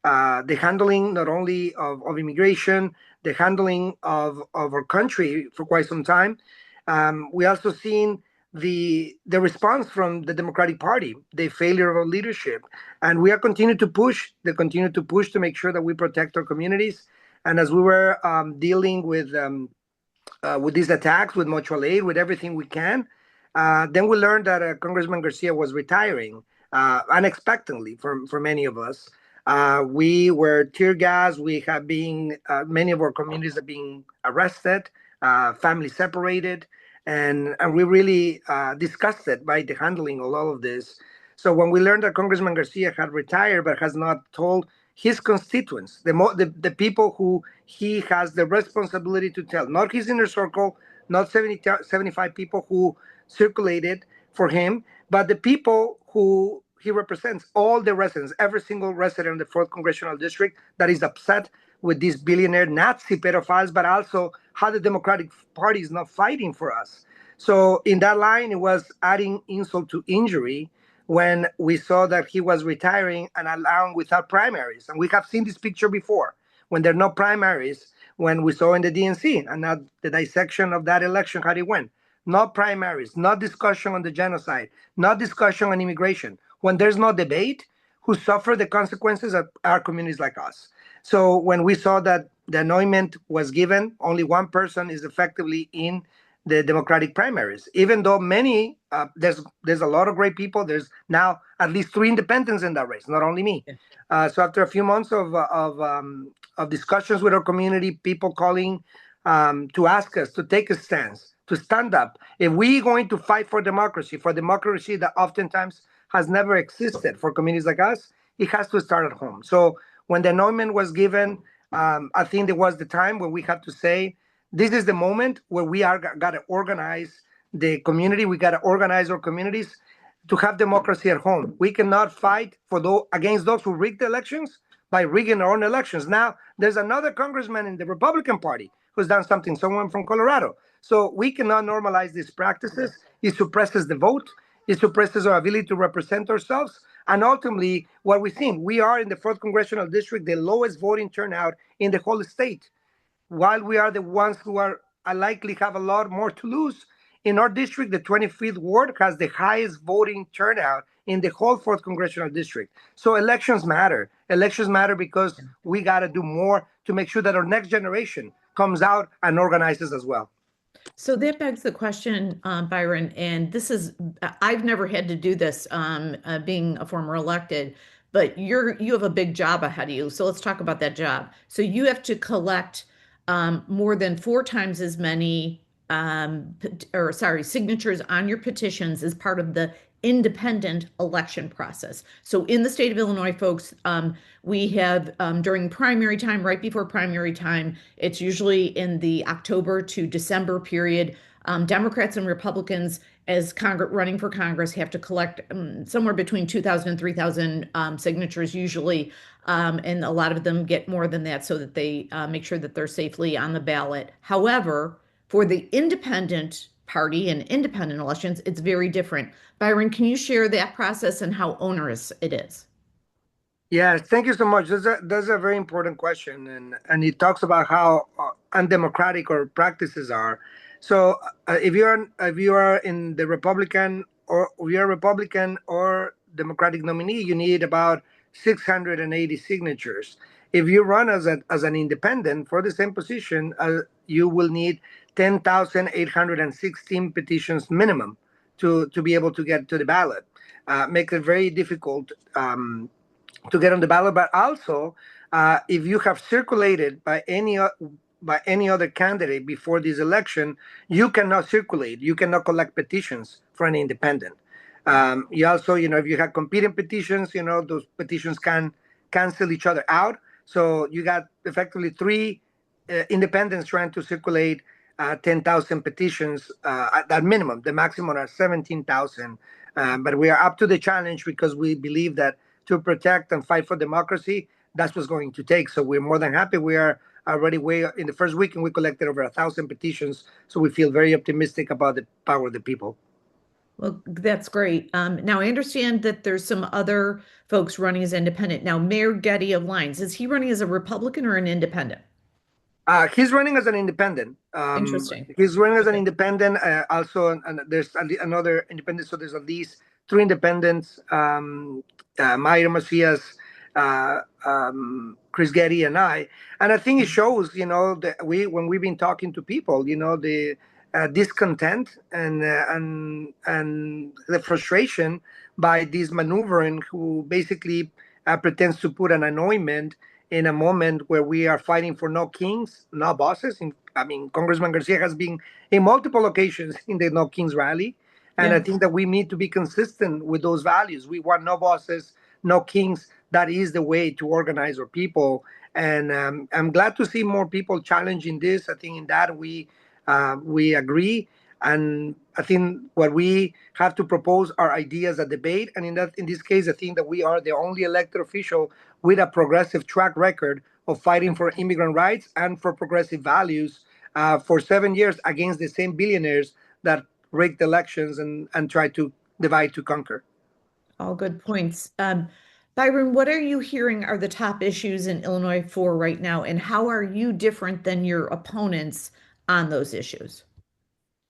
the handling not only of immigration, the handling of our country for quite some time. We also seen the response from the Democratic Party, the failure of our leadership, and we are continue to push to make sure that we protect our communities. And as we were dealing with these attacks, with mutual aid, with everything we can, then we learned that Congressman Garcia was retiring unexpectedly for many of us. We were tear gas. We have been, many of our communities are being arrested, families separated, and we really disgusted by the handling of all of this. So when we learned that Congressman Garcia had retired but has not told his constituents, the people who he has the responsibility to tell, not his inner circle, not 75 people who circulated for him, but the people who he represents, all the residents, every single resident in the 4th Congressional District that is upset with these billionaire Nazi pedophiles, but also how the Democratic Party is not fighting for us. So in that line, it was adding insult to injury when we saw that he was retiring and allowing without primaries. And we have seen this picture before, when there are no primaries, when we saw in the DNC, and now the dissection of that election, how it went. No primaries, no discussion on the genocide, no discussion on immigration. When there's no debate, who suffer the consequences are communities like us. So when we saw that the anointment was given, only one person is effectively in the Democratic primaries. Even though many, there's a lot of great people. There's now at least 3 independents in that race, not only me. So after a few months of discussions with our community, people calling to ask us to take a stance, to stand up. If we're going to fight for democracy that oftentimes has never existed for communities like us, it has to start at home. So when the anointment was given, I think there was the time where we had to say, this is the moment where we are got to organize the community. We got to organize our communities to have democracy at home. We cannot fight against those who rigged the elections by rigging our own elections. Now, there's another congressman in the Republican Party who's done something, someone from Colorado. So we cannot normalize these practices. It suppresses the vote. It suppresses our ability to represent ourselves. And ultimately, what we've seen, we are in the 4th Congressional District, the lowest voting turnout in the whole state, while we are the ones who are I likely have a lot more to lose. In our district, the 25th ward has the highest voting turnout in the whole 4th congressional district. So elections matter. Elections matter because we got to do more to make sure that our next generation comes out and organizes as well. So that begs the question, Byron, and I've never had to do this, being a former elected, but you have a big job ahead of you. So let's talk about that job. So you have to collect more than 4 times as many, signatures on your petitions as part of the independent election process. So in the state of Illinois, folks, we have during primary time, right before primary time, it's usually in the October to December period. Democrats and Republicans, as running for Congress, have to collect somewhere between 2,000 and 3,000 signatures usually, and a lot of them get more than that so that they make sure that they're safely on the ballot. However, for the independent party and independent elections, it's very different. Byron, can you share that process and how onerous it is? Yeah, thank you so much. That's a very important question, and it talks about how undemocratic our practices are. So if you are in the Republican or we are Republican or Democratic nominee, you need about 680 signatures. If you run as an independent for the same position, you will need 10,816 petitions minimum to be able to get to the ballot. Makes it very difficult to get on the ballot. But also, if you have circulated by any other candidate before this election, you cannot circulate. You cannot collect petitions for an independent. You also, if you have competing petitions, those petitions can cancel each other out. So you got effectively 3 independents trying to circulate 10,000 petitions at minimum. The maximum are 17,000. But we are up to the challenge because we believe that to protect and fight for democracy, that's what's going to take. So we're more than happy. We are already in the first week, and we collected over 1,000 petitions. So we feel very optimistic about the power of the people. Well, that's great. Now, I understand that there's some other folks running as independent. Now, Mayor Getty of Lines, is he running as a Republican or an independent? He's running as an independent. Interesting. He's running as an independent. Also, and there's another independent. So there's at least 3 independents. Mayra Macias, Chris Getty, and I. And I think it shows, that when we've been talking to people, the discontent and the frustration by this maneuvering, who basically pretends to put an anointment in a moment where we are fighting for no kings, no bosses. Congressman Garcia has been in multiple occasions in the No Kings rally. And I think that we need to be consistent with those values. We want no bosses, no kings. That is the way to organize our people. And I'm glad to see more people challenging this. I think in that we agree. And I think what we have to propose are ideas at debate. And in this case, I think that we are the only elected official with a progressive track record of fighting for immigrant rights and for progressive values for 7 years against the same billionaires that rigged elections and tried to divide to conquer. All good points. Byron, what are you hearing are the top issues in Illinois for right now, and how are you different than your opponents on those issues?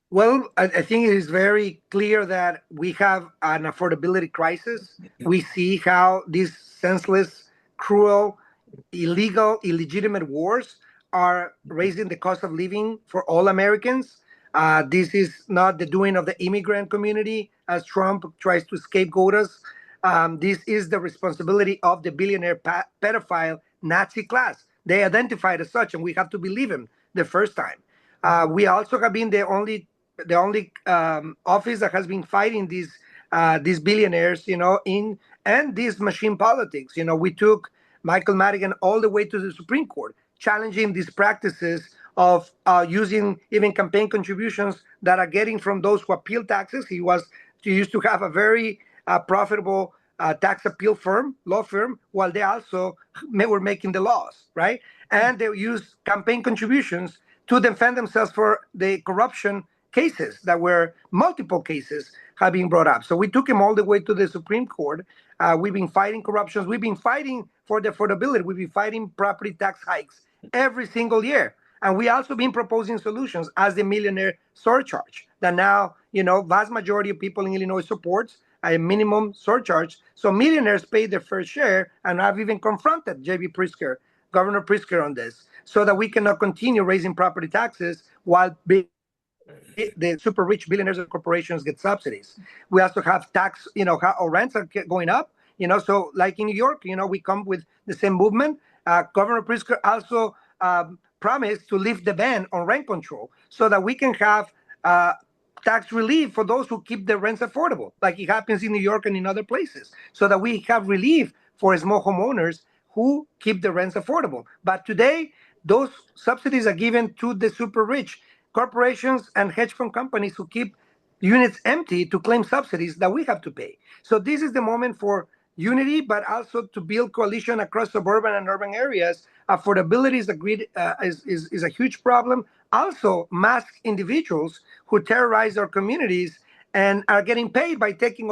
Well, I think it is very clear that we have an affordability crisis. We see how these senseless, cruel, illegal, illegitimate wars are raising the cost of living for all Americans. This is not the doing of the immigrant community, as Trump tries to scapegoat us. This is the responsibility of the billionaire pedophile Nazi class. They identified as such, and we have to believe him the first time. We also have been the only office that has been fighting these billionaires, and this machine politics. We took Michael Madigan all the way to the Supreme Court, challenging these practices of using even campaign contributions that are getting from those who appeal taxes. He used to have a very profitable tax appeal law firm, while they also were making the laws, right? And they use campaign contributions to defend themselves for the corruption cases that were multiple cases have been brought up. So we took him all the way to the Supreme Court. We've been fighting corruptions. We've been fighting for the affordability. We've been fighting property tax hikes every single year. And we also been proposing solutions as the millionaire surcharge that now, vast majority of people in Illinois supports a minimum surcharge. So millionaires pay their fair share, and I've even confronted J.B. Pritzker, Governor Pritzker, on this, so that we cannot continue raising property taxes while the super rich billionaires and corporations get subsidies. We also have tax, or rents are going up, so like in New York, we come with the same movement. Governor Pritzker also promised to lift the ban on rent control so that we can have tax relief for those who keep their rents affordable, like it happens in New York and in other places, so that we have relief for small homeowners who keep the rents affordable. But today, those subsidies are given to the super rich corporations and hedge fund companies who keep units empty to claim subsidies that we have to pay. So this is the moment for unity, but also to build coalition across suburban and urban areas. Affordability is a huge problem. Also, masked individuals who terrorize our communities and are getting paid by taking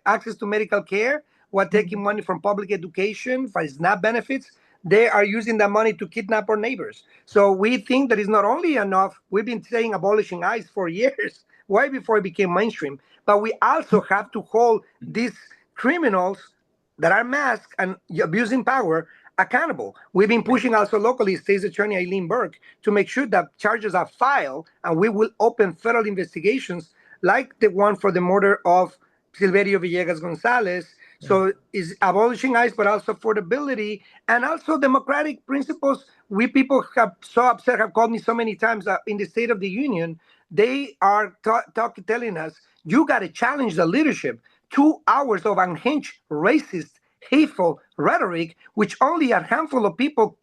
access to medical care, while taking money from public education, for SNAP benefits. They are using that money to kidnap our neighbors. So we think that it's not only enough. We've been saying abolishing ICE for years, way before it became mainstream. But we also have to hold these criminals that are masked and abusing power accountable. We've been pushing also locally, State's Attorney Eileen Burke, to make sure that charges are filed, and we will open federal investigations like the one for the murder of Silverio Villegas Gonzalez. So is abolishing ICE, but also affordability and also democratic principles. We people have so upset, have called me so many times in the State of the Union. They are telling us, you got to challenge the leadership. 2 hours of unhinged, racist, hateful rhetoric, which only a handful of people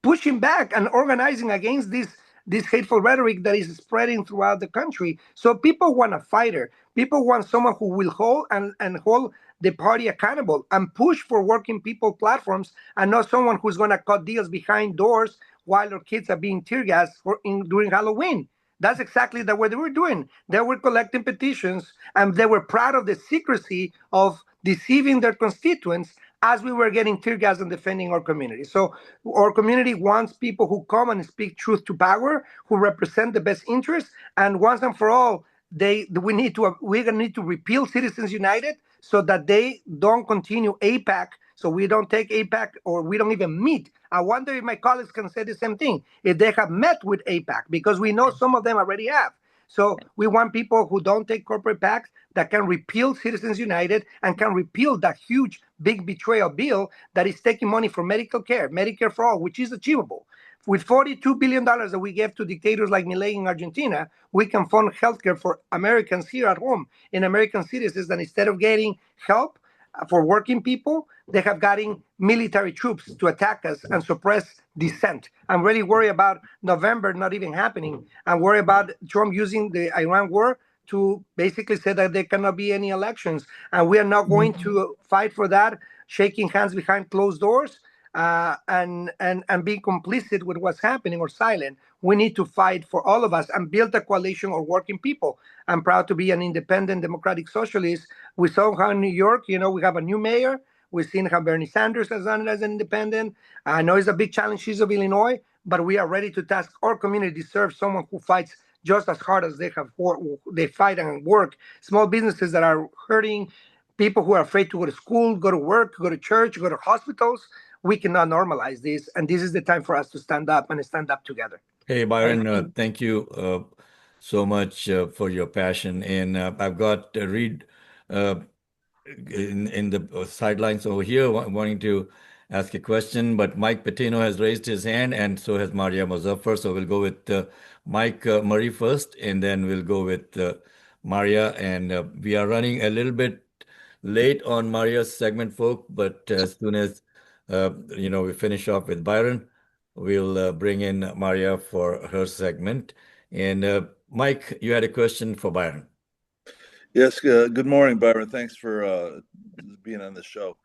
pushing back and organizing against this hateful rhetoric that is spreading throughout the country. So people want a fighter. People want someone who will hold and hold the party accountable and push for working people platforms, and not someone who's going to cut deals behind doors while our kids are being tear gassed during Halloween. That's exactly what they were doing. They were collecting petitions, and they were proud of the secrecy of deceiving their constituents as we were getting tear gas and defending our community. So our community wants people who come and speak truth to power, who represent the best interests, and once and for all, we're gonna need to repeal Citizens United so that they don't continue AIPAC. So we don't take AIPAC, or we don't even meet. I wonder if my colleagues can say the same thing, if they have met with AIPAC, because we know some of them already have. So we want people who don't take corporate PACs, that can repeal Citizens United and can repeal that huge, big betrayal bill that is taking money from medical care, Medicare for all, which is achievable. With $42 billion that we give to dictators like Milei in Argentina, we can fund healthcare for Americans here at home, in American citizens, that instead of getting help for working people, they have gotten military troops to attack us and suppress dissent. I'm really worried about November not even happening. I'm worried about Trump using the Iran war to basically say that there cannot be any elections. And we are not going to fight for that, shaking hands behind closed doors and being complicit with what's happening or silent. We need to fight for all of us and build a coalition of working people. I'm proud to be an independent democratic socialist. We saw how in New York, we have a new mayor. We've seen how Bernie Sanders has done it as an independent. I know it's a big challenge, she's of Illinois, but we are ready to task our community deserves someone who fights just as hard as they fight and work. Small businesses that are hurting, people who are afraid to go to school, go to work, go to church, go to hospitals. We cannot normalize this, and this is the time for us to stand up and stand up together. Hey, Byron, thank you so much for your passion. And I've got Reed in the sidelines over here wanting to ask a question, but Mike Patino has raised his hand, and so has Maria Muzaffar. So we'll go with Mike Murray first, and then we'll go with Maria. And we are running a little bit late on Maria's segment, folk, but as soon as we finish off with Byron, we'll bring in Maria for her segment. And Mike, you had a question for Byron. Yes. Good morning, Byron. Thanks for being on the show.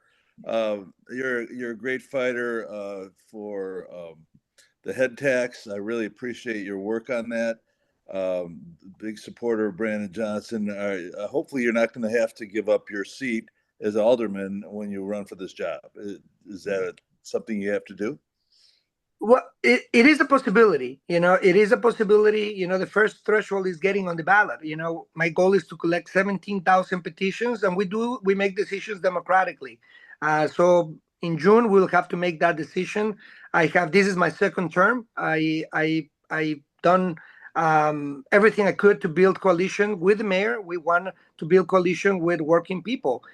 You're a great fighter for the head tax. I really appreciate your work on that. Big supporter of Brandon Johnson. Hopefully, you're not going to have to give up your seat as alderman when you run for this job. Is that something you have to do? Well, it is a possibility. It is a possibility. The first threshold is getting on the ballot. My goal is to collect 17,000 petitions, and we make decisions democratically. So in June, we'll have to make that decision. This is my second term. I done everything I could to build coalition with the mayor. We want to build coalition with working people.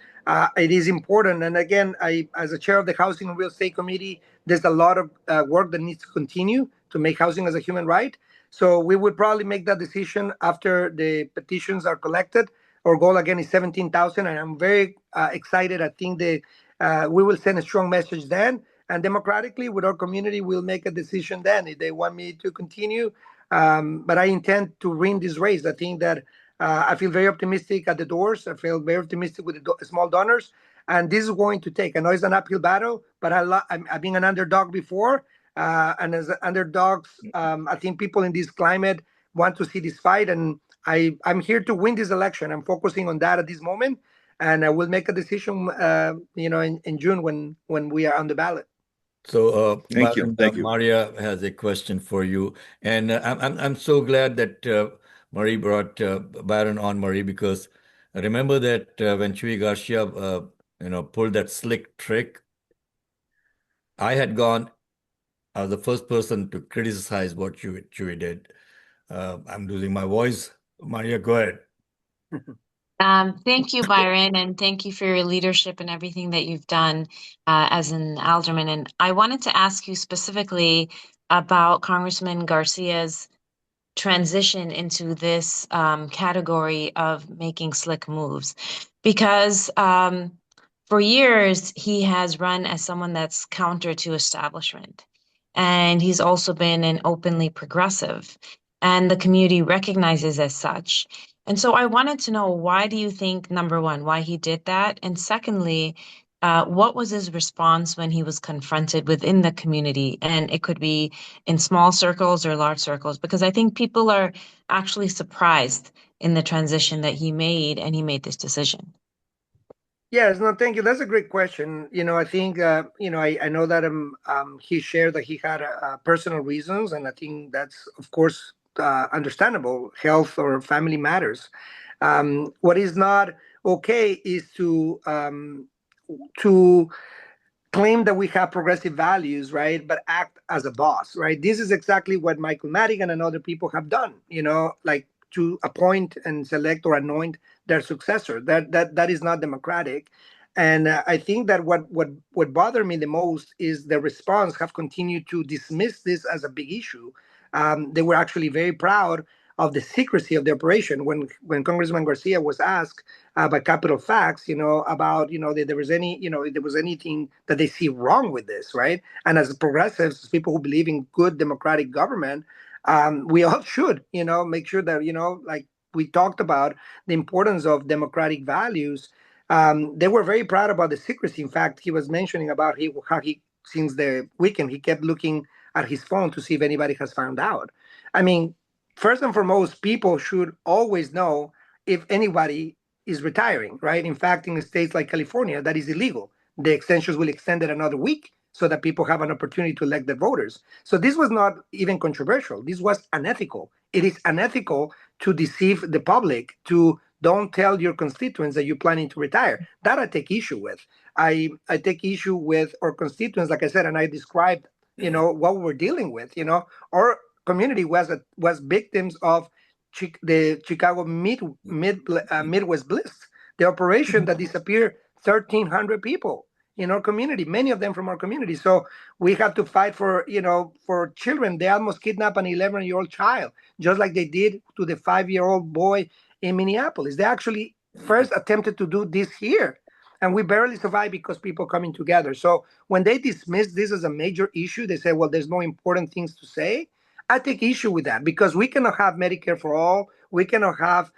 It is important. And again, as a chair of the Housing and Real Estate Committee, there's a lot of work that needs to continue to make housing as a human right. So we would probably make that decision after the petitions are collected. Our goal again is 17,000, and I'm very excited. I think we will send a strong message then, and democratically with our community, we'll make a decision then if they want me to continue. But I intend to win this race. I think that I feel very optimistic at the doors. I feel very optimistic with the small donors. And this is going to take. I know it's an uphill battle, but I've been an underdog before. And as underdogs, I think people in this climate want to see this fight. And I'm here to win this election. I'm focusing on that at this moment. And I will make a decision, in June when we are on the ballot. So, Thank you. Thank you. Maria has a question for you, and I'm so glad that Marie brought Byron on, Marie, because remember that when Chuy Garcia, pulled that slick trick, I had gone. I was the first person to criticize what Chuy did. I'm losing my voice. Maria, go ahead. Thank you, Byron, and thank you for your leadership and everything that you've done as an alderman. And I wanted to ask you specifically about Congressman Garcia's transition into this category of making slick moves, because for years he has run as someone that's counter to establishment, and he's also been an openly progressive, and the community recognizes as such. And so I wanted to know, why do you think, number one, why he did that? And secondly, what was his response when he was confronted within the community? And it could be in small circles or large circles, because I think people are actually surprised in the transition that he made, and he made this decision. Yes, no, thank you. That's a great question. I think, I know that he shared that he had personal reasons, and I think that's, of course, understandable. Health or family matters. What is not okay is to claim that we have progressive values, right, but act as a boss, right? This is exactly what Michael Madigan and other people have done, like to appoint and select or anoint their successor. That is not democratic. And I think that what bothered me the most is the response have continued to dismiss this as a big issue. They were actually very proud of the secrecy of the operation. When Congressman Garcia was asked by Capital Facts, about that there was anything that they see wrong with this, right? And as progressives, as people who believe in good democratic government, we all should, make sure that like we talked about the importance of democratic values. They were very proud about the secrecy. In fact, he was mentioning about how he since the weekend he kept looking at his phone to see if anybody has found out. I mean, first and foremost, people should always know if anybody is retiring, right? In fact, in states like California, that is illegal. The extensions will extend it another week so that people have an opportunity to elect their voters. So this was not even controversial. This was unethical. It is unethical to deceive the public, to don't tell your constituents that you're planning to retire. That I take issue with. I take issue with our constituents, like I said, and I described what we were dealing with. Our community was victims of the Chicago Midwest Blitz, the operation that disappeared 1,300 people in our community, many of them from our community. So we had to fight for children. They almost kidnapped an 11-year-old child, just like they did to the 5-year-old boy in Minneapolis. They actually first attempted to do this here. And we barely survived because people coming together. So when they dismiss this as a major issue, they say, well, there's no important things to say. I take issue with that, because we cannot have Medicare for all. We cannot have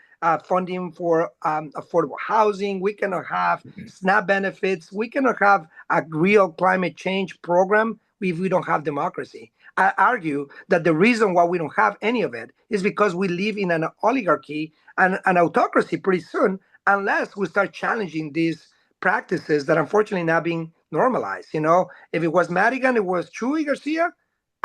funding for affordable housing. We cannot have SNAP benefits. We cannot have a real climate change program if we don't have democracy. I argue that the reason why we don't have any of it is because we live in an oligarchy and an autocracy pretty soon, unless we start challenging these practices that unfortunately now being normalized. If it was Madigan, it was Chuy Garcia,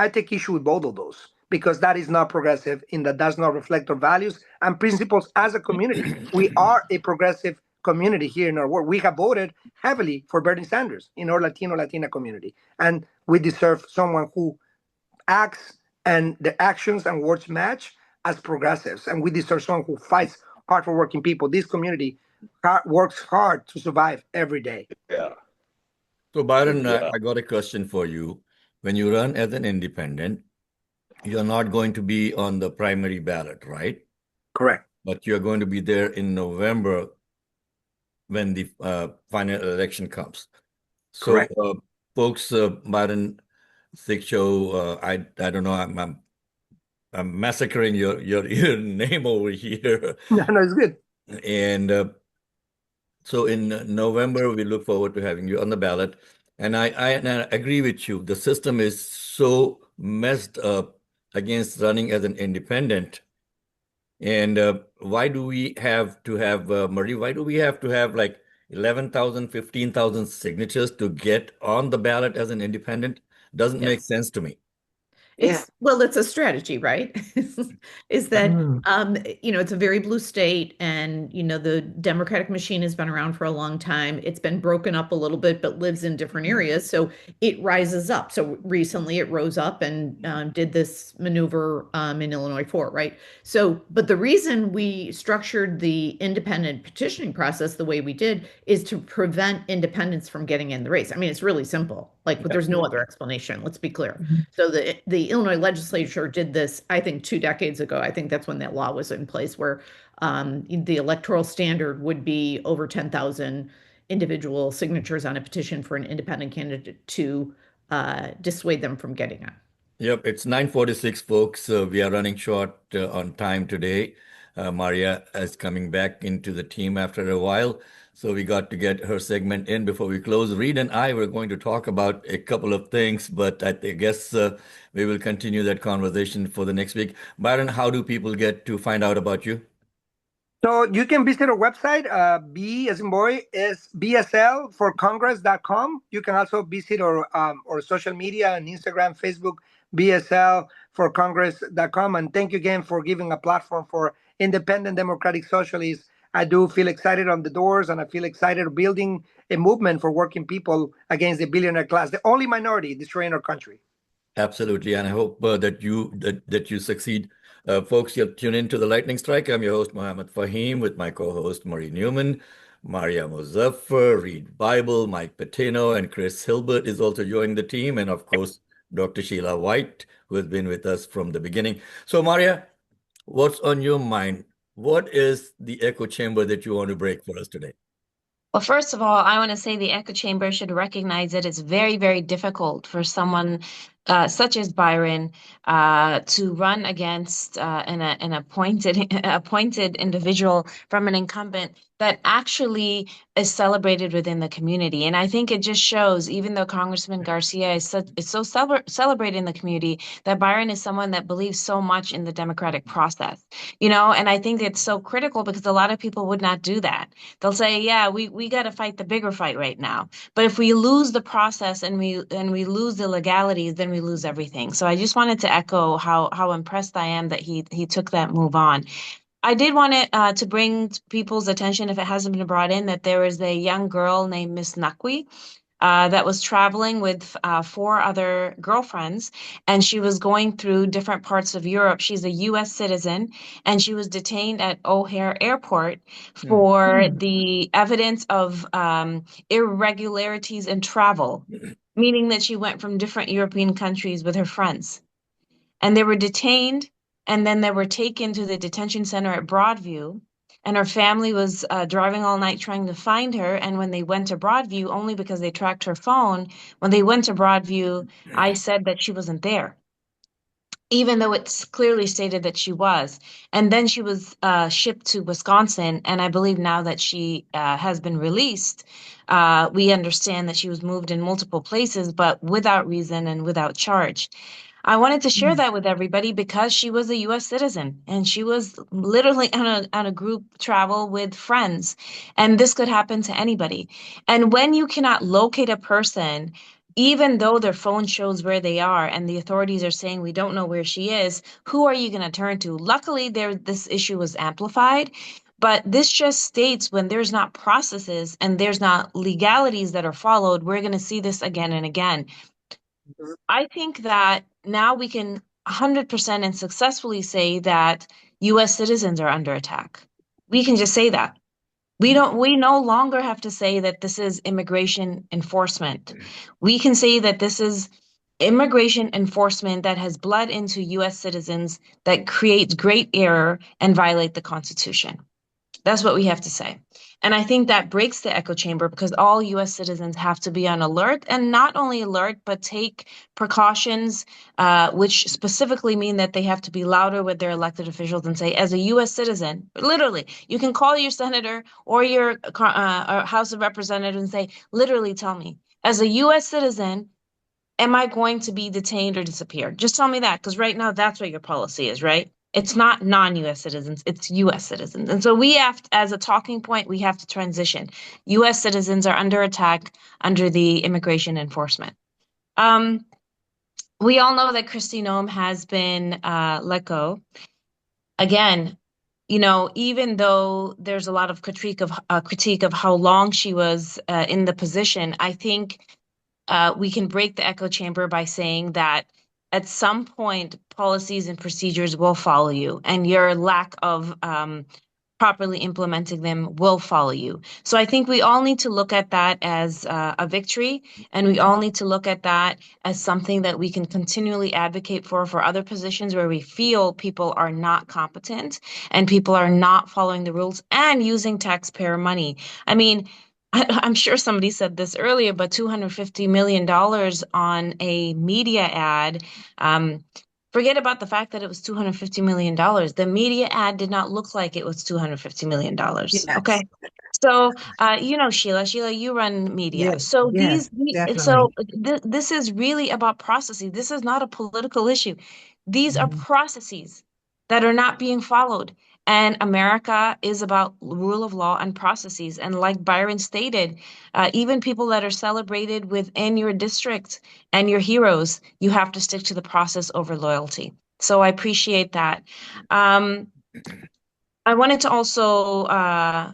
I take issue with both of those because that is not progressive and that does not reflect our values and principles as a community. We are a progressive community here in our world. We have voted heavily for Bernie Sanders in our Latina community. And we deserve someone who acts and the actions and words match as progressives. And we deserve someone who fights hard for working people. This community works hard to survive every day. Yeah. So Byron, I got a question for you. When you run as an independent, you're not going to be on the primary ballot, right? Correct. But you're going to be there in November when the final election comes. So, Correct. folks, Byron Sigcho, I don't know, I'm massacring your name over here. No, it's good. And so in November, we look forward to having you on the ballot. And I agree with you. The system is so messed up against running as an independent. And why do we have to have, Marie, why do we have to have like 11,000, 15,000 signatures to get on the ballot as an independent? Doesn't make sense to me. Well, it's a strategy, right? Is that it's a very blue state, and the Democratic machine has been around for a long time. It's been broken up a little bit, but lives in different areas, so it rises up. So recently, it rose up and did this maneuver in Illinois 4, right? So, but the reason we structured the independent petitioning process the way we did is to prevent independents from getting in the race. I mean, it's really simple. Like, but there's no other explanation. Let's be clear. So the Illinois legislature did this, I think, 2 decades ago. I think that's when that law was in place, where the electoral standard would be over 10,000 individual signatures on a petition for an independent candidate to dissuade them from getting on. Yep, it's 9:46, folks. We are running short on time today. Maria is coming back into the team after a while. So we got to get her segment in before we close. Reed and I were going to talk about a couple of things, but I guess we will continue that conversation for the next week. Byron, how do people get to find out about you? So you can visit our website, B as in boy, is bslforcongress.com. You can also visit our social media and Instagram, Facebook, bslforcongress.com. And thank you again for giving a platform for independent democratic socialists. I do feel excited on the doors, and I feel excited building a movement for working people against the billionaire class, the only minority destroying our country. Absolutely, and I hope that you succeed. Folks, you'll tune in to the Lightning Strike. I'm your host, Mohammed Fahim, with my co-host, Marie Newman, Maria Muzaffar, Reed Bible, Mike Patino, and Chris Hilbert is also joining the team, and of course, Dr. Sheila White, who has been with us from the beginning. So, Maria, what's on your mind? What is the echo chamber that you want to break for us today? Well, first of all, I want to say the echo chamber should recognize that it's very, very difficult for someone such as Byron to run against an appointed individual from an incumbent that actually is celebrated within the community. And I think it just shows, even though Congressman Garcia is so celebrated in the community, that Byron is someone that believes so much in the democratic process, and I think it's so critical because a lot of people would not do that. They'll say, yeah, we got to fight the bigger fight right now. But if we lose the process and we lose the legalities, then we lose everything. So I just wanted to echo how impressed I am that he took that move on. I did want to bring people's attention, if it hasn't been brought in, that there is a young girl named Miss Nakwi that was traveling with 4 other girlfriends, and she was going through different parts of Europe. She's a U.S. citizen, and she was detained at O'Hare Airport for the evidence of irregularities in travel, meaning that she went from different European countries with her friends. And they were detained, and then they were taken to the detention center at Broadview, and her family was driving all night trying to find her. And when they went to Broadview, only because they tracked her phone, when they went to Broadview, I said that she wasn't there, even though it's clearly stated that she was. And then she was shipped to Wisconsin, and I believe now that she has been released, we understand that she was moved in multiple places, but without reason and without charge. I wanted to share that with everybody because she was a U.S. citizen, and she was literally on a group travel with friends, and this could happen to anybody. And when you cannot locate a person even though their phone shows where they are and the authorities are saying we don't know where she is, who are you going to turn to? Luckily, this issue was amplified, but this just states when there's not processes and there's not legalities that are followed, we're going to see this again and again. I think that now we can 100% and successfully say that U.S. citizens are under attack. We can just say that. We no longer have to say that this is immigration enforcement. We can say that this is immigration enforcement that has bled into U.S. citizens, that creates great error and violate the Constitution. That's what we have to say. And I think that breaks the echo chamber because all U.S. citizens have to be on alert, and not only alert, but take precautions, which specifically mean that they have to be louder with their elected officials and say, as a U.S. citizen, literally, you can call your senator or your House of Representatives and say, literally tell me, as a U.S. citizen, am I going to be detained or disappeared? Just tell me that, because right now that's what your policy is, right? It's not non-U.S. citizens, it's U.S. citizens. And so we have, as a talking point, we have to transition. U.S. citizens are under attack under the immigration enforcement. We all know that Kristi Noem has been let go. Again, you know, even though there's a lot of critique of how long she was in the position, I think we can break the echo chamber by saying that at some point, policies and procedures will follow you, and your lack of properly implementing them will follow you. So I think we all need to look at that as a victory, and we all need to look at that as something that we can continually advocate for other positions where we feel people are not competent and people are not following the rules and using taxpayer money. I mean, I'm sure somebody said this earlier, but $250 million on a media ad. Forget about the fact that it was $250 million. The media ad did not look like it was $250 million. Yes. Okay. So, you know, Sheila, you run media. Yes, So yes, this is really about processes. This is not a political issue. These are processes that are not being followed. And America is about rule of law and processes. And like Byron stated, even people that are celebrated within your district and your heroes, you have to stick to the process over loyalty. So I appreciate that. I wanted to also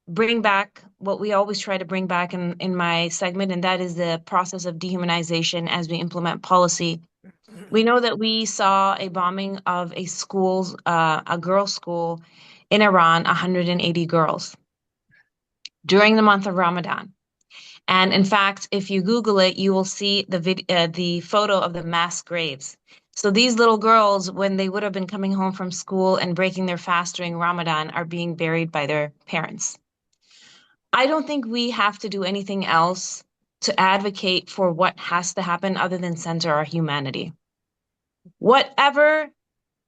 bring back what we always try to bring back in my segment, and that is the process of dehumanization as we implement policy. We know that we saw a bombing of a girls' school in Iran, 180 girls, during the month of Ramadan. And in fact, if you Google it, you will see the photo of the mass graves. So these little girls, when they would have been coming home from school and breaking their fast during Ramadan, are being buried by their parents. I don't think we have to do anything else to advocate for what has to happen other than center our humanity. Whatever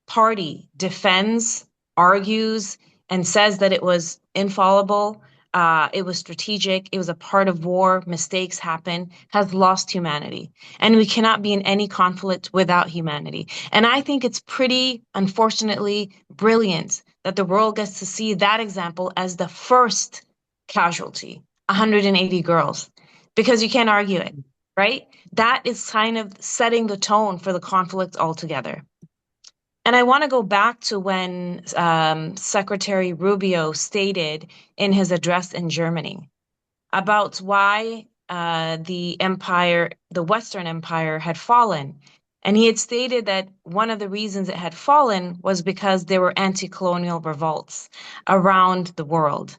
party defends, argues, and says that it was infallible, it was strategic, it was a part of war, mistakes happen, has lost humanity. And we cannot be in any conflict without humanity. And I think it's pretty, unfortunately, brilliant that the world gets to see that example as the first casualty, 180 girls, because you can't argue it, right? That is kind of setting the tone for the conflict altogether. And I want to go back to when Secretary Rubio stated in his address in Germany about why the Western Empire had fallen. And he had stated that one of the reasons it had fallen was because there were anti-colonial revolts around the world.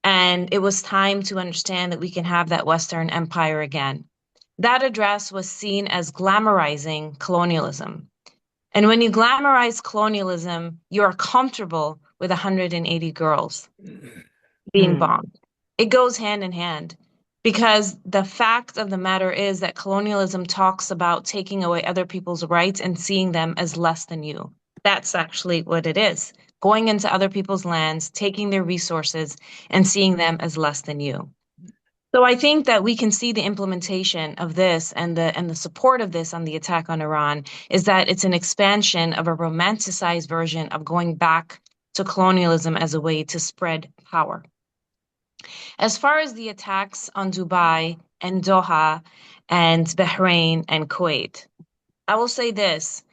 And it was time to understand that we can have that Western Empire again. That address was seen as glamorizing colonialism. And when you glamorize colonialism, you are comfortable with 180 girls being bombed. It goes hand in hand, because the fact of the matter is that colonialism talks about taking away other people's rights and seeing them as less than you. That's actually what it is. Going into other people's lands, taking their resources, and seeing them as less than you. So I think that we can see the implementation of this and the support of this on the attack on Iran is that it's an expansion of a romanticized version of going back to colonialism as a way to spread power. As far as the attacks on Dubai and Doha and Bahrain and Kuwait, I will say this.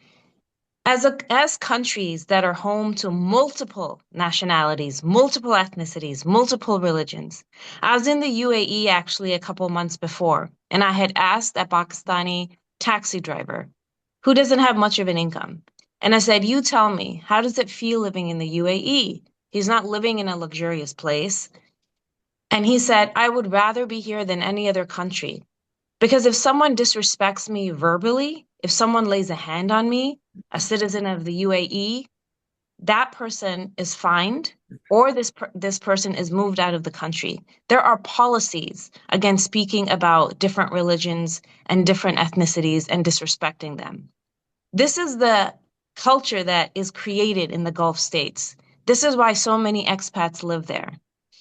As countries that are home to multiple nationalities, multiple ethnicities, multiple religions, I was in the UAE actually a couple months before, and I had asked a Pakistani taxi driver who doesn't have much of an income. And I said, you tell me, how does it feel living in the UAE? He's not living in a luxurious place. And he said, I would rather be here than any other country. Because if someone disrespects me verbally, if someone lays a hand on me, a citizen of the UAE, that person is fined or this person is moved out of the country. There are policies against speaking about different religions and different ethnicities and disrespecting them. This is the culture that is created in the Gulf states. This is why so many expats live there.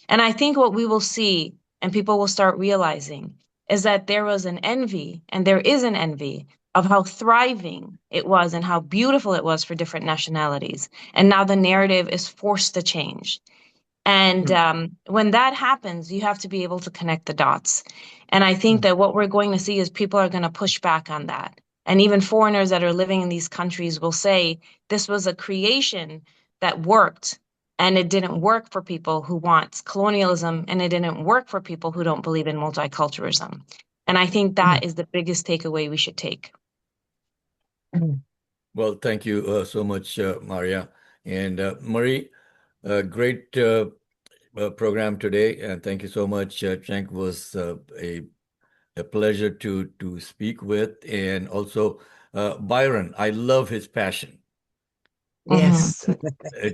And I think what we will see and people will start realizing is that there was an envy, and there is an envy of how thriving it was and how beautiful it was for different nationalities. And now the narrative is forced to change. And when that happens, you have to be able to connect the dots. And I think that what we're going to see is people are going to push back on that. And even foreigners that are living in these countries will say this was a creation that worked. And it didn't work for people who want colonialism, and it didn't work for people who don't believe in multiculturalism. And I think that is the biggest takeaway we should take. Well, thank you so much, Maria. And Marie, great program today. And thank you so much. Cenk was a pleasure to speak with. And also, Byron, I love his passion. Yes.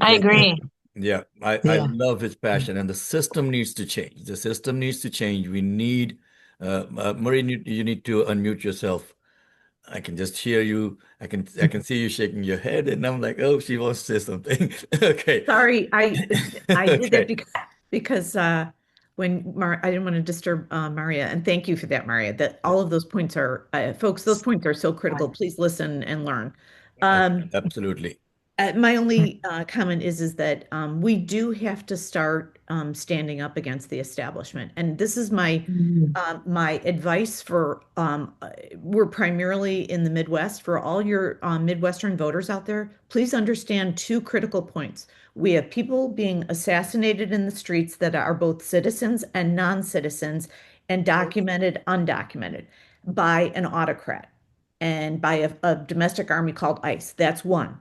I agree. Yeah, I love his passion, and the system needs to change. The system needs to change. We need, Marie, you need to unmute yourself. I can just hear you. I can see you shaking your head, and I'm like, oh, she wants to say something. Okay. Sorry, I did Okay. that because when I didn't want to disturb Maria, and thank you for that, Maria. That all of those points are, folks, those points are so critical. Please listen and learn. Absolutely. My only comment is that we do have to start standing up against the establishment, and this is my my advice for. We're primarily in the Midwest. For all your Midwestern voters out there, please understand two critical points. We have people being assassinated in the streets that are both citizens and non-citizens, and documented, undocumented, by an autocrat and by a domestic army called ICE. That's one.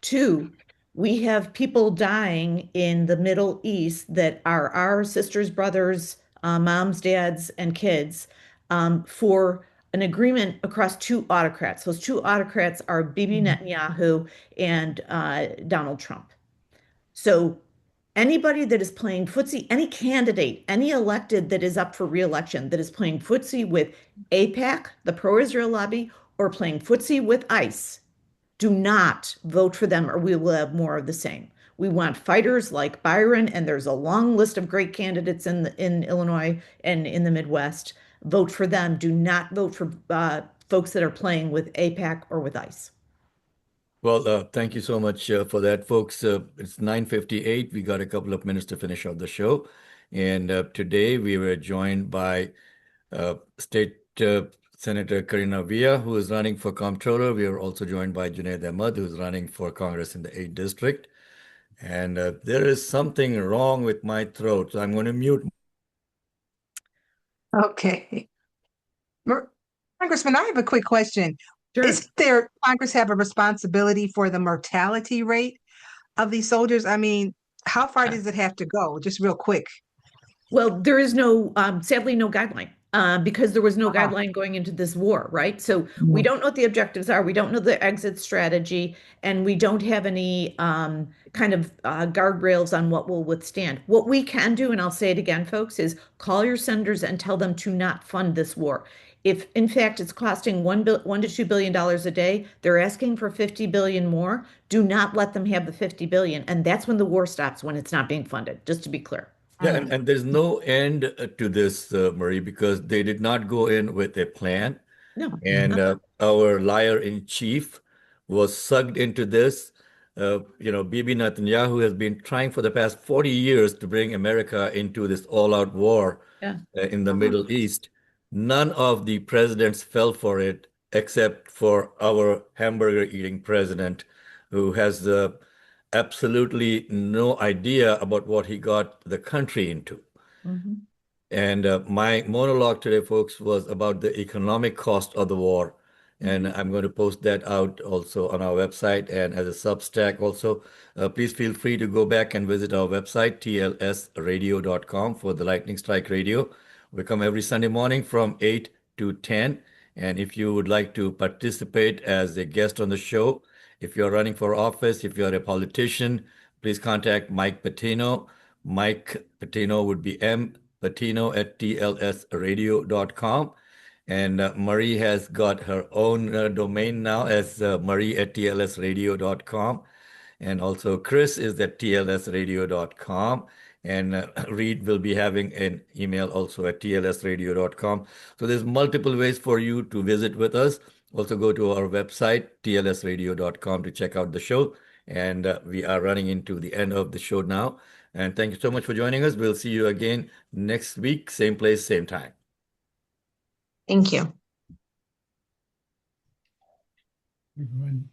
Two, we have people dying in the Middle East that are our sisters, brothers, moms, dads, and kids for an agreement across two autocrats. Those two autocrats are Bibi Netanyahu and Donald Trump. So anybody that is playing footsie, any candidate, any elected that is up for re-election that is playing footsie with AIPAC, the pro-Israel lobby, or playing footsie with ICE, do not vote for them, or we will have more of the same. We want fighters like Byron, and there's a long list of great candidates in Illinois and in the Midwest. Vote for them. Do not vote for folks that are playing with AIPAC or with ICE. Well, thank you so much for that, folks. It's 9:58. We got a couple of minutes to finish off the show. And today we were joined by State Senator Karina Villa, who is running for comptroller. We are also joined by Junaid Ahmad, who is running for Congress in the 8th District. And there is something wrong with my throat, so I'm going to mute. Okay. Congressman, I have a quick question. Sure. Is there Congress have a responsibility for the mortality rate of these soldiers? I mean, how far does it have to go? Just real quick. Well, there is no, sadly, no guideline. Because there was no guideline going into this war, right? So we don't know what the objectives are. We don't know the exit strategy, and we don't have any kind of guardrails on what will withstand. What we can do, and I'll say it again, folks, is call your senators and tell them to not fund this war. If, in fact, it's costing $1 to $2 billion a day, they're asking for 50 billion more. Do not let them have the 50 billion, and that's when the war stops, when it's not being funded. Just to be clear. Yeah, and there's no end to this, Marie, because they did not go in with a plan. No. And our liar in chief was sucked into this Bibi Netanyahu has been trying for the past 40 years to bring America into this all-out war in the Middle East. None of the presidents fell for it except for our hamburger-eating president, who has absolutely no idea about what he got the country into. And my monologue today, folks, was about the economic cost of the war. And I'm going to post that out also on our website and as a Substack also. Please feel free to go back and visit our website, tlsradio.com, for the Lightning Strike Radio. We come every Sunday morning from 8 to 10. And if you would like to participate as a guest on the show, if you're running for office, if you're a politician, please contact Mike Patino. Mike Patino would be mpatino@tlsradio.com. And Marie has got her own domain now as marie@tlsradio.com. And also Chris is at tlsradio.com. And Reed will be having an email also at tlsradio.com. So there's multiple ways for you to visit with us. Also go to our website, tlsradio.com, to check out the show. And we are running into the end of the show now. And thank you so much for joining us. We'll see you again next week, same place, same time. Thank you. Everyone.